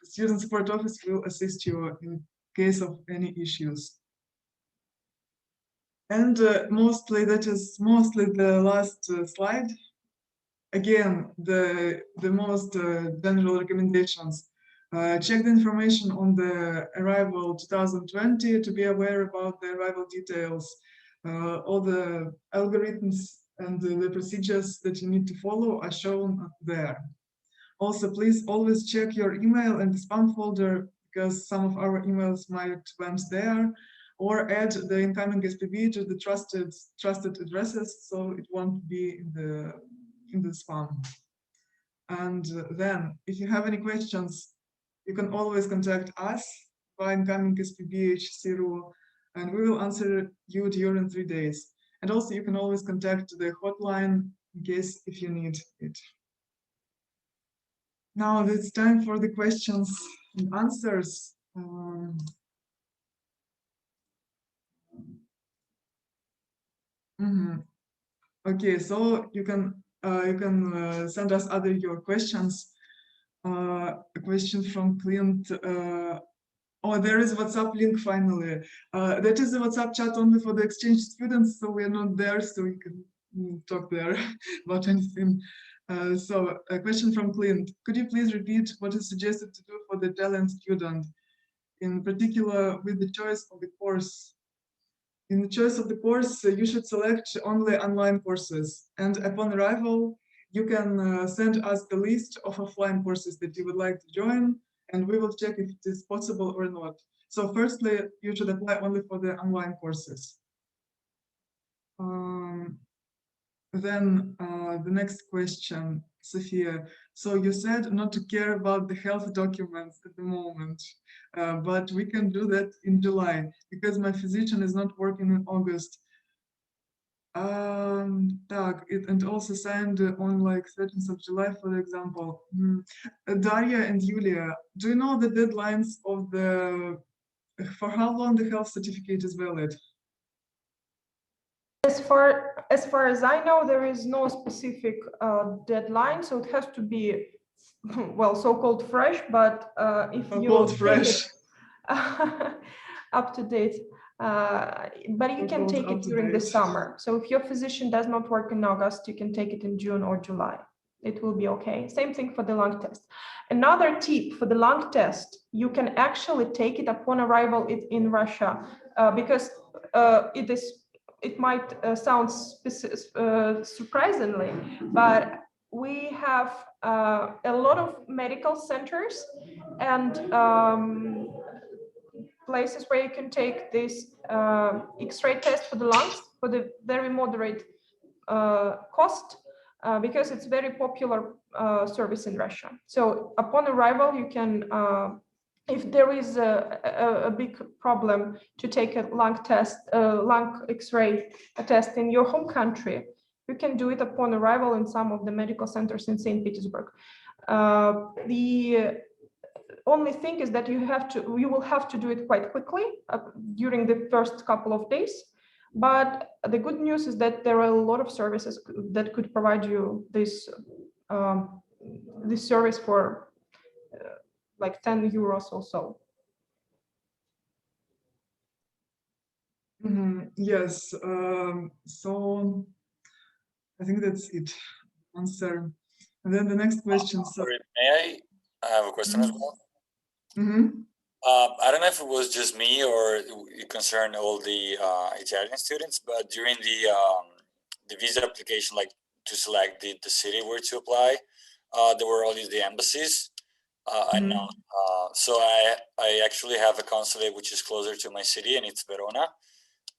student support office will assist you in case of any issues. And mostly the last slide. Again, the most general recommendations. Check the information on the arrival 2020 to be aware about the arrival details, all the algorithms and the procedures that you need to follow are shown there. Also, please always check your email and the spam folder, because some of our emails might went there, or add the incoming SPB to the trusted addresses, so it won't be in the spam. And then, if you have any questions, you can always contact us by incoming SPB HSE, and we will answer you during 3 days. And also, you can always contact the hotline in case if you need it. Now it's time for the questions and answers. Okay, so you can send us your questions. A question from Clint. Oh, there is WhatsApp link finally. That is a WhatsApp chat only for the exchange students, so we are not there, so we can talk there about anything. So a question from Clint. Could you please repeat what is suggested to do for the Italian student, in particular with the choice of the course? In the choice of the course, you should select only online courses, and upon arrival, you can send us the list of offline courses that you would like to join, and we will check if it is possible or not. So firstly, you should apply only for the online courses. Then the next question, Sophia. So you said not to care about the health documents at the moment, but we can do that in July because my physician is not working in August. And also signed on like 13th of July, for example. Daria and Yulia, do you know the deadlines of for how long the health certificate is valid? As far as I know, there is no specific deadline, so it has to be, well, so-called fresh. But if you fresh, up to date, but you can take it during the summer. So if your physician does not work in August, you can take it in June or July. It will be okay. Same thing for the lung test. Another tip for the lung test, you can actually take it upon arrival in Russia, because it might sound surprisingly, but we have a lot of medical centers and places where you can take this X-ray test for the lungs for the very moderate cost, because it's very popular service in Russia. So upon arrival, you can, if there is a big problem to take a lung test, lung X-ray test in your home country, you can do it upon arrival in some of the medical centers in St. Petersburg. The only thing is that you will have to do it quite quickly during the first couple of days. But the good news is that there are a lot of services that could provide you this service for like 10 euros or so. Yes. So I think that's it. Answer. And then the next question. Sorry, may I have a question as well? I don't know if it was just me or it concerned all the Italian students, but during the visa application, like to select the city where to apply, there were only the embassies. So I actually have a consulate which is closer to my city, and it's Verona.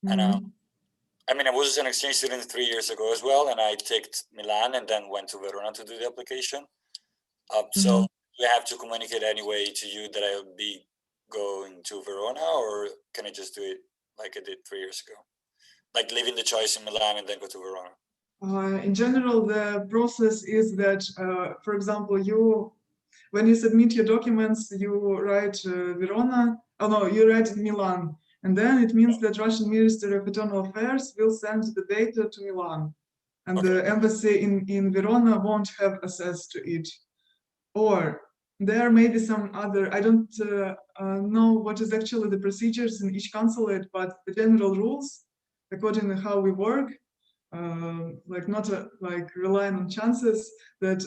And I mean, I was an exchange student 3 years ago as well, and I ticked Milan and then went to Verona to do the application. So do I have to communicate anyway to you that I'll be going to Verona, or can I just do it like I did 3 years ago? Like leaving the choice in Milan and then go to Verona? In general, the process is that, for example, when you submit your documents, you write Verona, you write Milan. And then it means that Russian Ministry of Internal Affairs will send the data to Milan. And the embassy in Verona won't have access to it. Or there may be some other, I don't know what is actually the procedures in each consulate, but the general rules, according to how we work, like not like relying on chances, that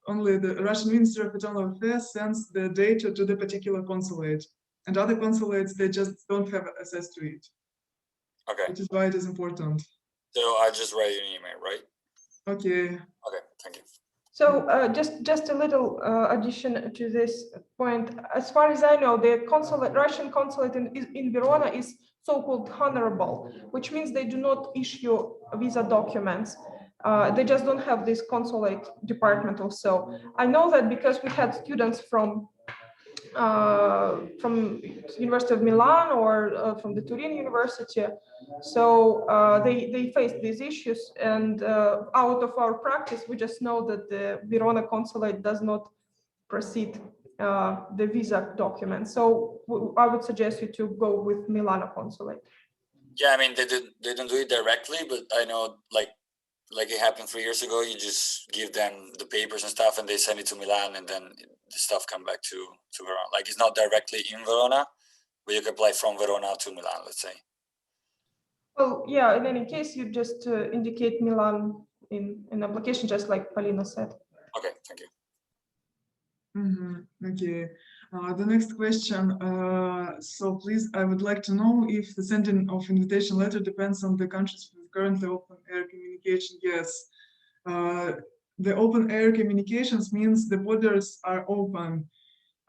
only the Russian Ministry of Internal Affairs sends the data to the particular consulate, and other consulates, they just don't have access to it. Okay. Which is why it is important. So I just write you an email, right? Okay. Okay, thank you. So just a little addition to this point. As far as I know, the Russian consulate in Verona is so-called honorable, which means they do not issue visa documents. They just don't have this consulate department also. I know that because we had students from University of Milan or from the Turin University. So they faced these issues, and out of our practice, we just know that the Verona consulate does not proceed the visa document. So I would suggest you to go with Milano consulate. Yeah, I mean, they don't do it directly, but I know like it happened 3 years ago, you just give them the papers and stuff and they send it to Milan, and then the stuff come back to Verona. Like it's not directly in Verona, but you can apply from Verona to Milan, let's say. Well, yeah, in any case, you just indicate Milan in an application, just like Polina said. Okay, thank you. Okay. The next question. So please, I would like to know if the sending of invitation letter depends on the countries with currently open air communication. Yes. The open air communications means the borders are open.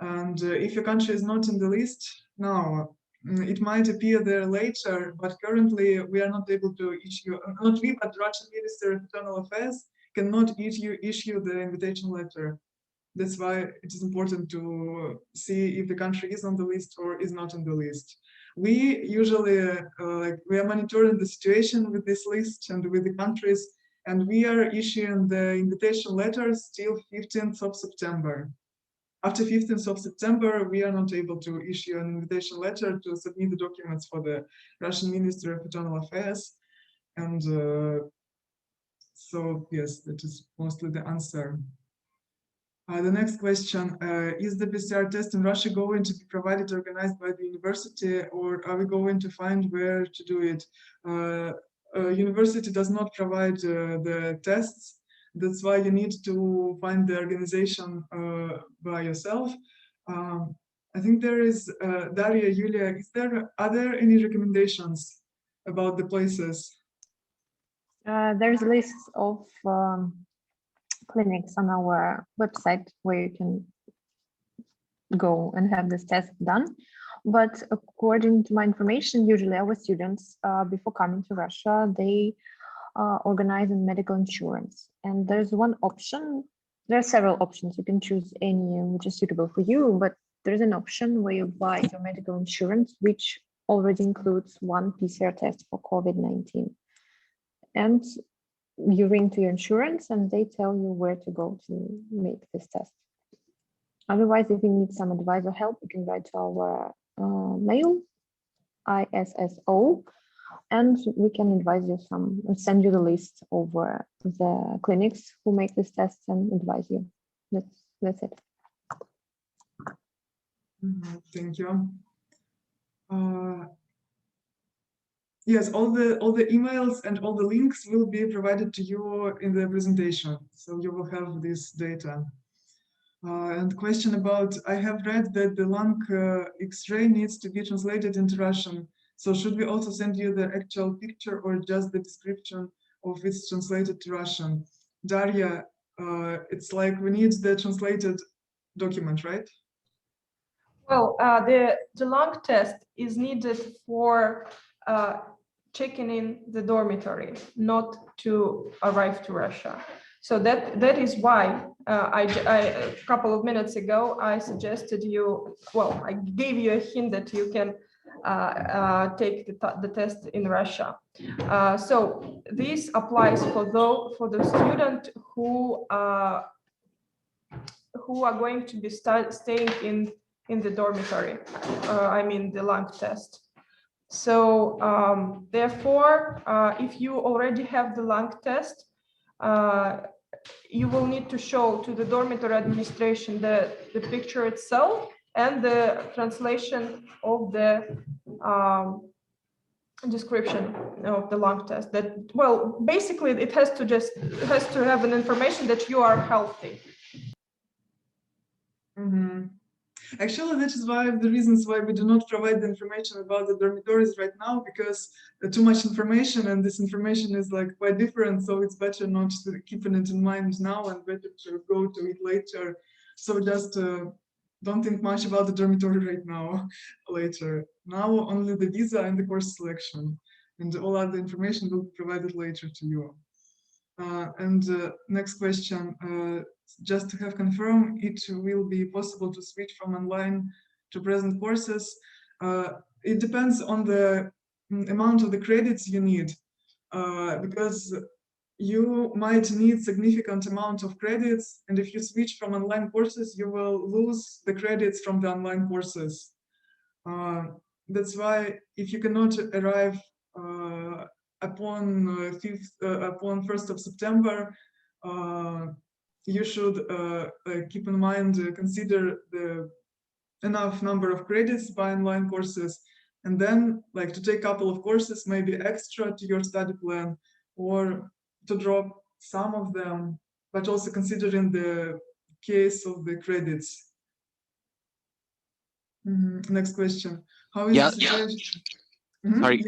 And if a country is not in the list now, it might appear there later, but currently we are not able to issue, not we, but Russian Ministry of Internal Affairs cannot issue the invitation letter. That's why it is important to see if the country is on the list or is not on the list. We usually, we are monitoring the situation with this list and with the countries, and we are issuing the invitation letters till 15th of September. After 15th of September, we are not able to issue an invitation letter to submit the documents for the Russian Ministry of Internal Affairs. And so, yes, that is mostly the answer. The next question, is the PCR test in Russia going to be provided, organized by the university, or are we going to find where to do it? University does not provide the tests. That's why you need to find the organization by yourself. I think there is, Daria, Yulia, are there any recommendations about the places? There's lists of clinics on our website where you can go and have this test done. But according to my information, usually our students, before coming to Russia, they organize in medical insurance. And there's one option, there are several options. You can choose any which is suitable for you, but there's an option where you buy your medical insurance, which already includes one PCR test for COVID-19. And you ring to your insurance and they tell you where to go to make this test. Otherwise, if you need some advice or help, you can write to our mail, ISSO, and we can advise you send you the list of the clinics who make this test and advise you. That's it. Thank you. Yes, all the emails and all the links will be provided to you in the presentation, so you will have this data. And question about, I have read that the lung X-ray needs to be translated into Russian. So should we also send you the actual picture or just the description of it's translated to Russian? Daria, it's like we need the translated document, right? Well, the lung test is needed for checking in the dormitory, not to arrive to Russia. So that is why a couple of minutes ago, I suggested you, well, I gave you a hint that you can take the test in Russia. So this applies for the student who are going to be staying in the dormitory, I mean the lung test. So therefore, if you already have the lung test, you will need to show to the dormitory administration the picture itself and the translation of the description of the lung test. That, well, basically it has to have an information that you are healthy. Actually, that is one of the reasons why we do not provide the information about the dormitories right now, because too much information, and this information is like quite different, so it's better not to keeping it in mind now and better to go to it later. So just don't think much about the dormitory right now, later. Now only the visa and the course selection, and all other information will be provided later to you. Next question, just to have confirmed, it will be possible to switch from online to present courses. It depends on the amount of the credits you need, because you might need significant amount of credits, and if you switch from online courses, you will lose the credits from the online courses. That's why if you cannot arrive upon 1st of September, you should keep in mind, consider the enough number of credits by online courses, and then like to take a couple of courses maybe extra to your study plan, or to drop some of them, but also considering the case of the credits. Next question. How is the situation? Sorry,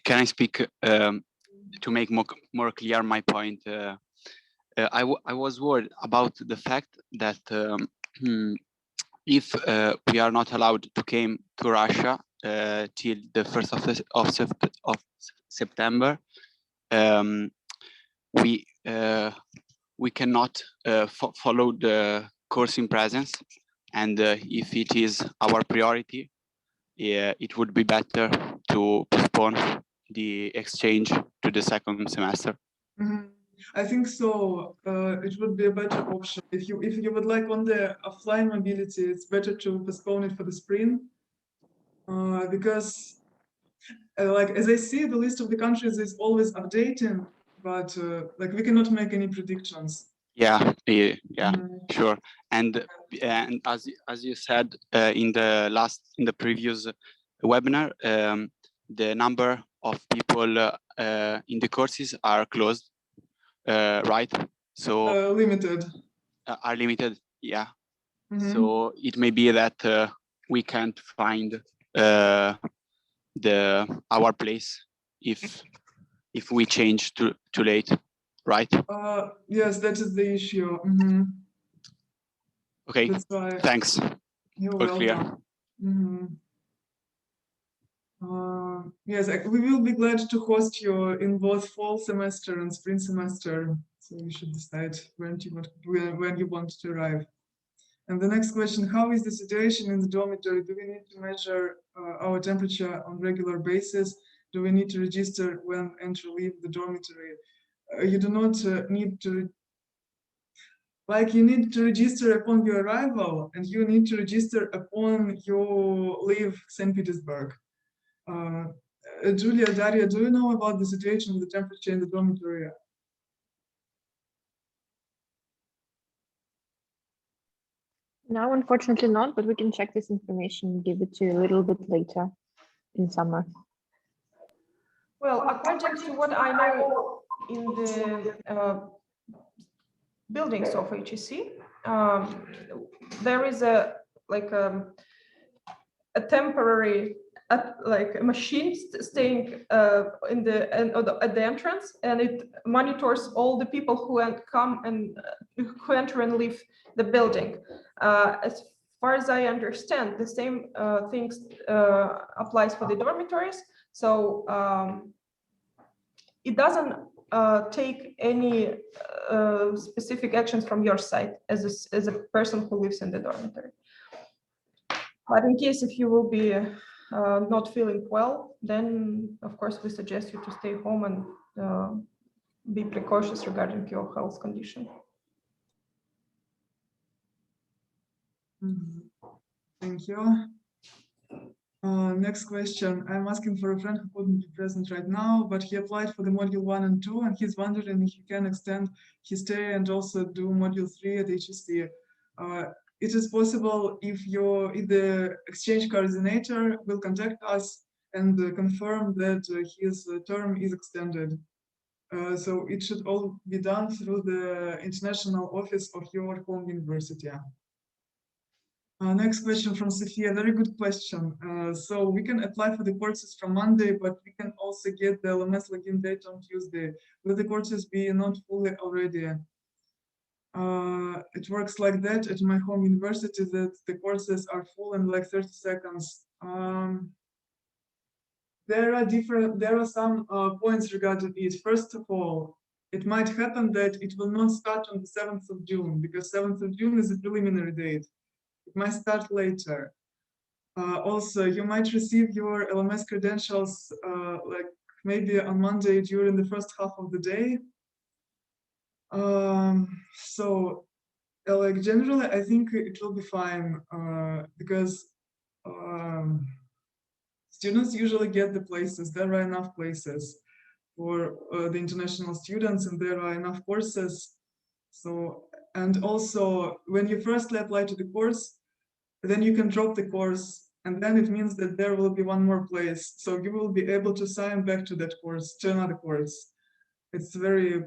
can I speak to make more clear my point? I was worried about the fact that if we are not allowed to come to Russia till the 1st of September, we cannot follow the course in presence, and if it is our priority, it would be better to postpone the exchange to the second semester. I think so. It would be a better option. If you would like on the offline mobility, it's better to postpone it for the spring, because like as I see, the list of the countries is always updating, but like we cannot make any predictions. Yeah, sure. And as you said in the previous webinar, the number of people in the courses are closed, right? So limited. Are limited, yeah. So it may be that we can't find our place if we change too late, right? Yes, that is the issue. Okay, thanks. You're All clear. Yes, we will be glad to host you in both fall semester and spring semester. So you should decide when you want to arrive. And the next question, how is the situation in the dormitory? Do we need to measure our temperature on regular basis? Do we need to register when enter leave the dormitory? You do not need to, you need to register upon your arrival, and you need to register upon your leave St. Petersburg. Julia, Daria, do you know about the situation with the temperature in the dormitory? No, unfortunately not, but we can check this information and give it to you a little bit later in summer. Well, according to what I know in the buildings of HSE, there is a temporary like a machine staying at the entrance, and it monitors all the people who come and who enter and leave the building. As far as I understand, the same things applies for the dormitories. So it doesn't take any specific actions from your side as a person who lives in the dormitory. But in case if you will be not feeling well, then of course we suggest you to stay home and be precautious regarding your health condition. Thank you. Next question. I'm asking for a friend who couldn't be present right now, but he applied for the module 1 and 2, and he's wondering if he can extend his stay and also do module 3 at HSE. It is possible if the exchange coordinator will contact us and confirm that his term is extended. So it should all be done through the international office of your home university. Next question from Sophia, very good question. So we can apply for the courses from Monday, but we can also get the LMS login date on Tuesday. Will the courses be not fully already? It works like that at my home university, that the courses are full in like 30 seconds. There are some points regarding it. First of all, it might happen that it will not start on the 7th of June, because 7th of June is a preliminary date. It might start later. Also, you might receive your LMS credentials like maybe on Monday during the first half of the day. So like generally, I think it will be fine because students usually get the places. There are enough places for the international students, and there are enough courses. So, and also when you firstly apply to the course, then you can drop the course, and then it means that there will be one more place. So you will be able to sign back to that course, to another course. It's a very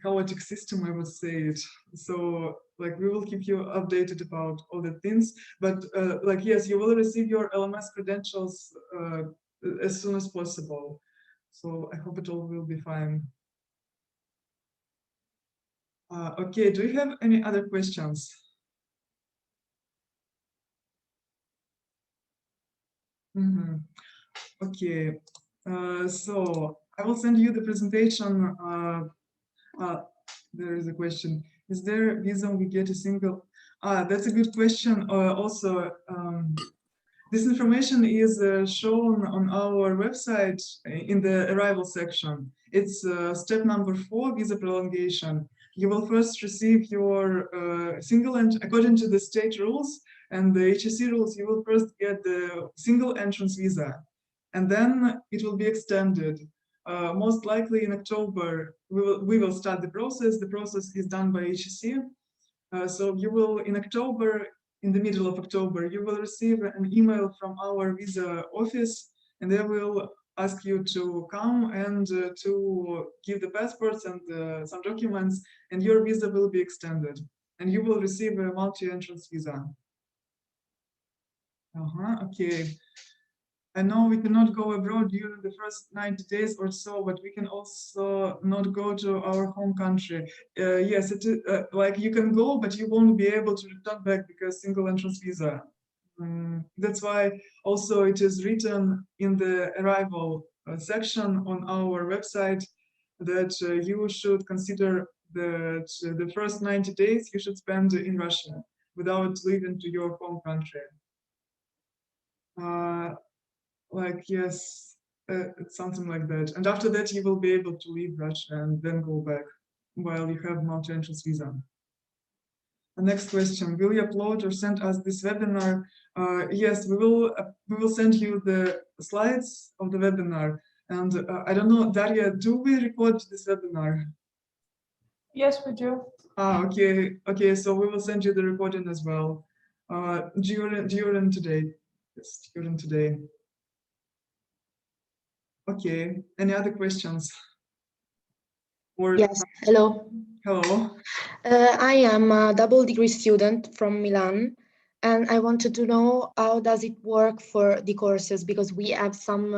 chaotic system, I would say it. So like we will keep you updated about all the things, but like, yes, you will receive your LMS credentials as soon as possible. So I hope it all will be fine. Okay, do you have any other questions? Okay, so I will send you the presentation. There is a question. Is there a visa we get a single? That's a good question. Also, this information is shown on our website in the arrival section. It's step number 4, visa prolongation. You will first receive your single, and according to the state rules and the HSE rules, you will first get the single entrance visa, and then it will be extended. Most likely in October, we will start the process. The process is done by HSE. So you will, in October, in the middle of October, you will receive an email from our visa office, and they will ask you to come and to give the passports and some documents, and your visa will be extended, and you will receive a multi-entrance visa. Okay. I know we cannot go abroad during the first 90 days or so, but we can also not go to our home country. Yes, it is, like you can go, but you won't be able to return back because single entrance visa. That's why also it is written in the arrival section on our website that you should consider that the first 90 days you should spend in Russia without leaving to your home country. Like, yes, it's something like that. And after that, you will be able to leave Russia and then go back while you have multi-entrance visa. The next question, will you upload or send us this webinar? Yes, we will send you the slides of the webinar. And I don't know, Daria, do we record this webinar? Yes, we do. Okay. Okay, so we will send you the recording as well during today. Yes, during today. Okay, any other questions? Or, yes, hello. hello. I am a double degree student from Milan, and I wanted to know how does it work for the courses, because we have some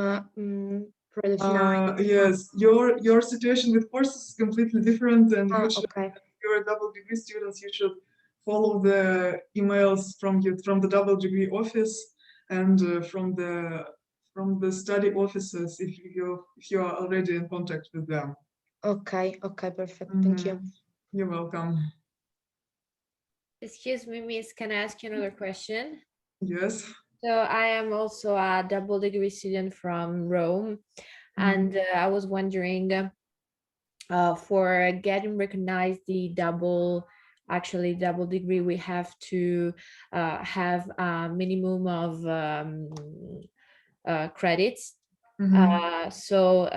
predefined. Yes, your situation with courses is completely different, and you should, okay. if you're a double degree students, you should follow the emails from the double degree office and from the study offices if you are already in contact with them. Okay, perfect. Thank you. You're welcome. Excuse me, Miss, can I ask you another question? Yes. So I am also a double degree student from Rome, and I was wondering, for getting recognized the double degree, we have to have a minimum of credits. So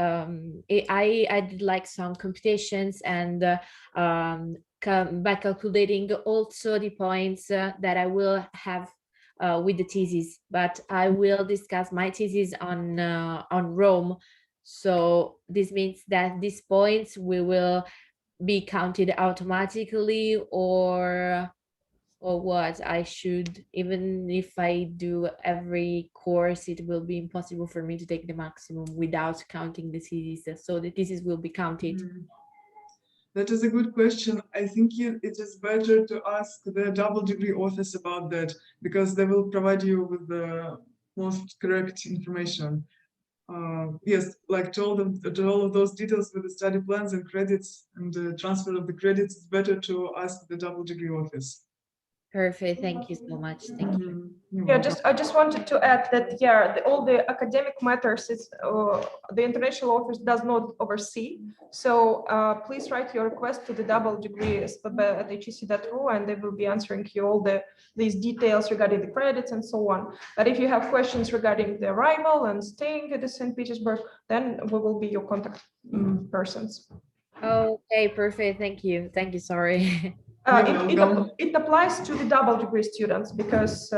I did like some computations and by calculating also the points that I will have with the thesis, but I will discuss my thesis on Rome. So this means that these points will be counted automatically, or what I should, even if I do every course, it will be impossible for me to take the maximum without counting the thesis. So the thesis will be counted. That is a good question. I think it is better to ask the double degree office about that, because they will provide you with the most correct information. Yes, like to all of those details with the study plans and credits and the transfer of the credits, it's better to ask the double degree office. Perfect. Thank you so much. Thank you. Yeah, I just wanted to add that all the academic matters the international office does not oversee. So please write your request to the double degree at hse.ru, and they will be answering you all these details regarding the credits and so on. But if you have questions regarding the arrival and staying at St. Petersburg, then we will be your contact persons. Okay, perfect. Thank you. Sorry. It applies to the double degree students because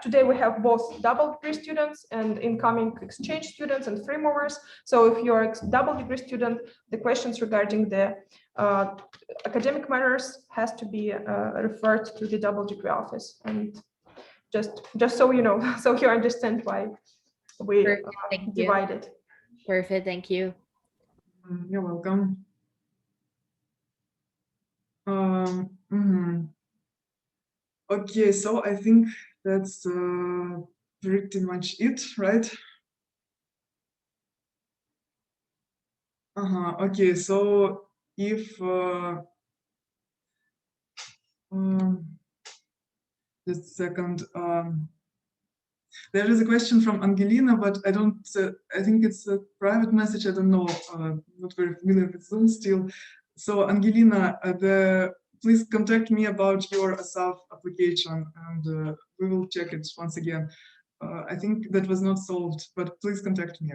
today we have both double degree students and incoming exchange students and free movers. So if you're a double degree student, the questions regarding the academic matters has to be referred to the double degree office. And just so you know, so you understand why we divide it. Perfect, thank you. You're welcome. Okay, so I think that's pretty much it, right? Okay, so if just a second, there is a question from Angelina, but I don't. I think it's a private message. I don't know. Not very familiar with Zoom still. So Angelina, please contact me about your ASAF application, and we will check it once again. I think that was not solved, but please contact me.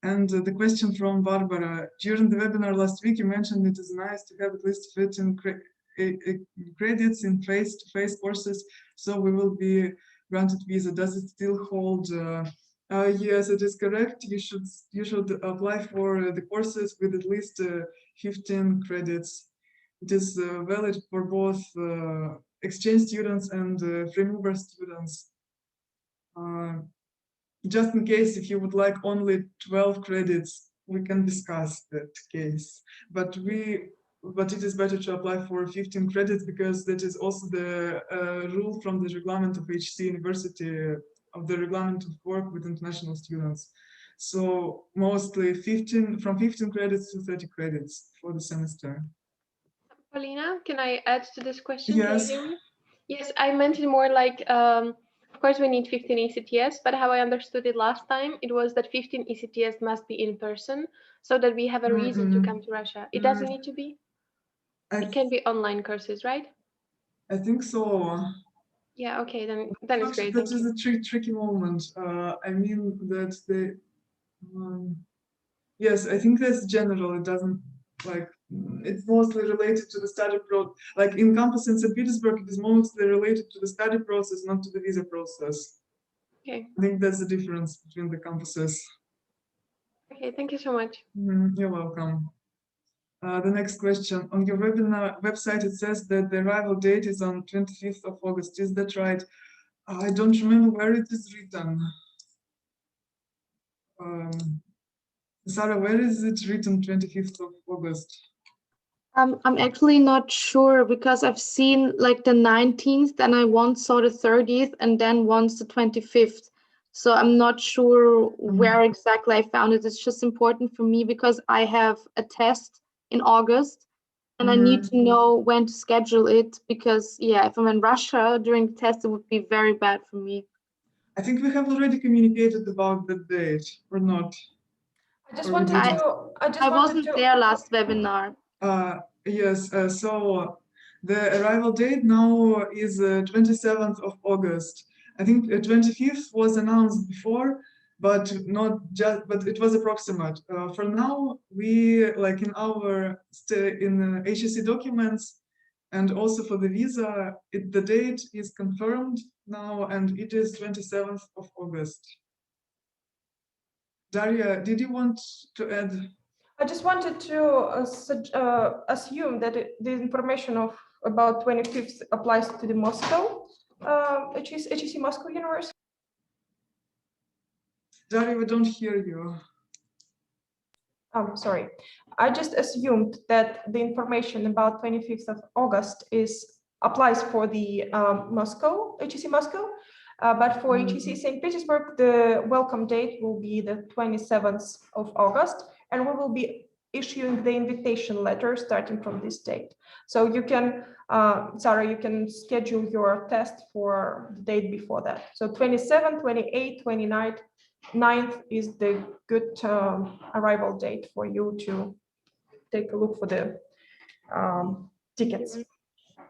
And the question from Barbara: during the webinar last week, you mentioned it is nice to have at least 15 credits in face-to-face courses, so we will be granted visa. Does it still hold? Yes, it is correct. You should apply for the courses with at least 15 credits. It is valid for both exchange students and free mover students. Just in case if you would like only 12 credits, we can discuss that case. But it is better to apply for 15 credits because that is also the rule from the Reglement of HSE University of the Reglement of Work with International Students. So mostly from 15 credits to 30 credits for the semester. Paulina, can I add to this question? Yes. Can you hear me? Yes, I meant it more like, of course we need 15 ECTS, but how I understood it last time, it was that 15 ECTS must be in person so that we have a reason to come to Russia. It doesn't need to be? It can be online courses, right? I think so. Yeah, okay, then it's great. That is a tricky moment. I mean that yes, I think that's general. It doesn't like it's mostly related to the study process. Like in campus in St. Petersburg, it is mostly related to the study process, not to the visa process. Okay. I think that's the difference between the campuses. Okay, thank you so much. You're welcome. The next question. On your webinar website, it says that the arrival date is on 25th of August. Is that right? I don't remember where it is written. Sarah, where is it written 25th of August? I'm actually not sure because I've seen like the 19th, then I once saw the 30th, and then once the 25th. So I'm not sure where exactly I found it. It's just important for me because I have a test in August and I need to know when to schedule it because, yeah, if I'm in Russia during the test, it would be very bad for me. I think we have already communicated about the date, or not. I wasn't there last webinar. Yes, so the arrival date now is 27th of August. I think 25th was announced before, but but it was approximate. For now, we like in HSE documents and also for the visa, the date is confirmed now and it is 27th of August. Daria, did you want to add? I just wanted to assume that the information about 25th applies to the Moscow, HSE Moscow University. Daria, we don't hear you. Sorry. I just assumed that the information about 25th of August applies for the Moscow, HSE Moscow, but for HSE St Petersburg, the welcome date will be the 27th of August, and we will be issuing the invitation letter starting from this date. So you can, Sarah, you can schedule your test for the date before that. So 27, 28, 29, 9th is the good arrival date for you to take a look for the tickets.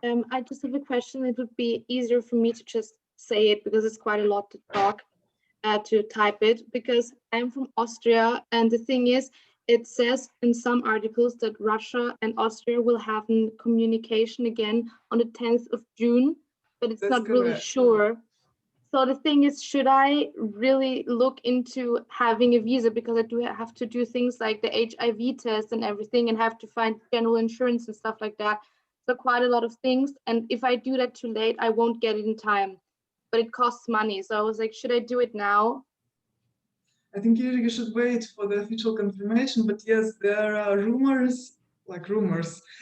I just have a question. It would be easier for me to just say it because it's quite a lot to talk, to type it, because I'm from Austria. And the thing is, it says in some articles that Russia and Austria will have a communication again on the 10th of June, but it's not really sure. So the thing is, should I really look into having a visa, because I do have to do things like the HIV test and everything, and have to find general insurance and stuff like that. So quite a lot of things. And if I do that too late, I won't get it in time, but it costs money. So I was like, should I do it now? I think you should wait for the official confirmation, but yes, there are rumors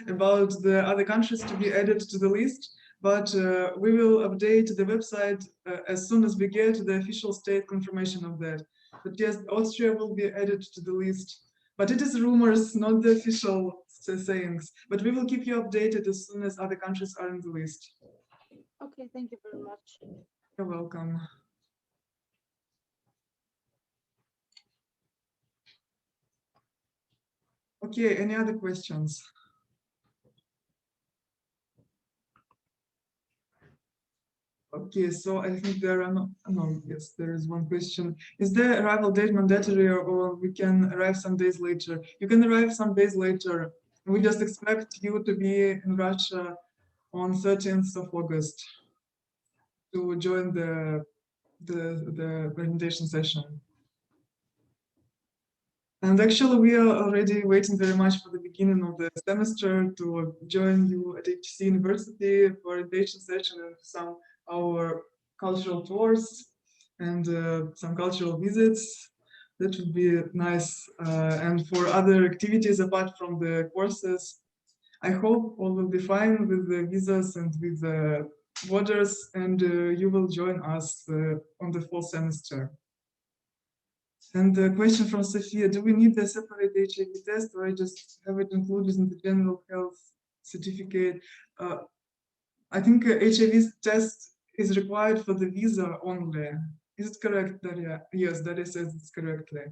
about the other countries to be added to the list, but we will update the website as soon as we get the official state confirmation of that. But yes, Austria will be added to the list, but it is rumors, not the official sayings, but we will keep you updated as soon as other countries are in the list. Okay, thank you very much. You're welcome. Okay, any other questions? Okay, so I think there are yes, there is one question. Is the arrival date mandatory, or we can arrive some days later? You can arrive some days later. We just expect you to be in Russia on 13th of August to join the presentation session. And actually, we are already waiting very much for the beginning of the semester to join you at HSE University for orientation session and some our cultural tours and some cultural visits. That would be nice. And for other activities apart from the courses, I hope all will be fine with the visas and with the borders, and you will join us on the fall semester. And the question from Sophia, do we need the separate HIV test, or I just have it included in the general health certificate? I think HIV test is required for the visa only. Is it correct, Daria? Yes, Daria says it's correctly.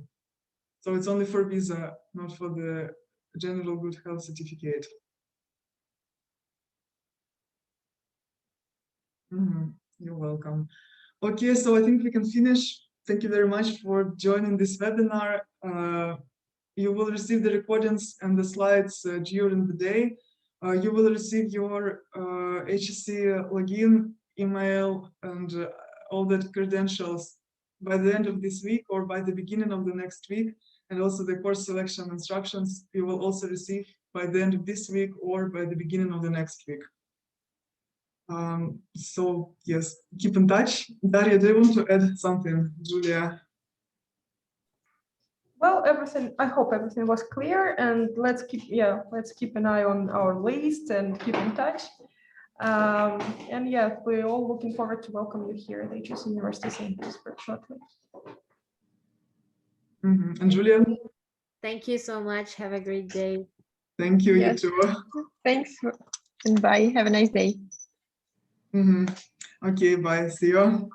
So it's only for visa, not for the general good health certificate. You're welcome. Okay, so I think we can finish. Thank you very much for joining this webinar. You will receive the recordings and the slides during the day. You will receive your HSE login, email, and all the credentials by the end of this week or by the beginning of the next week. And also the course selection instructions you will also receive by the end of this week or by the beginning of the next week. So yes, keep in touch. Daria, do you want to add something? Julia? Well, I hope everything was clear, and let's keep an eye on our list and keep in touch. And yeah, we're all looking forward to welcome you here at HSE University St Petersburg shortly. And Julia? Thank you so much. Have a great day. Thank you, yes. You too. Thanks, and bye. Have a nice day. Okay, bye. See you.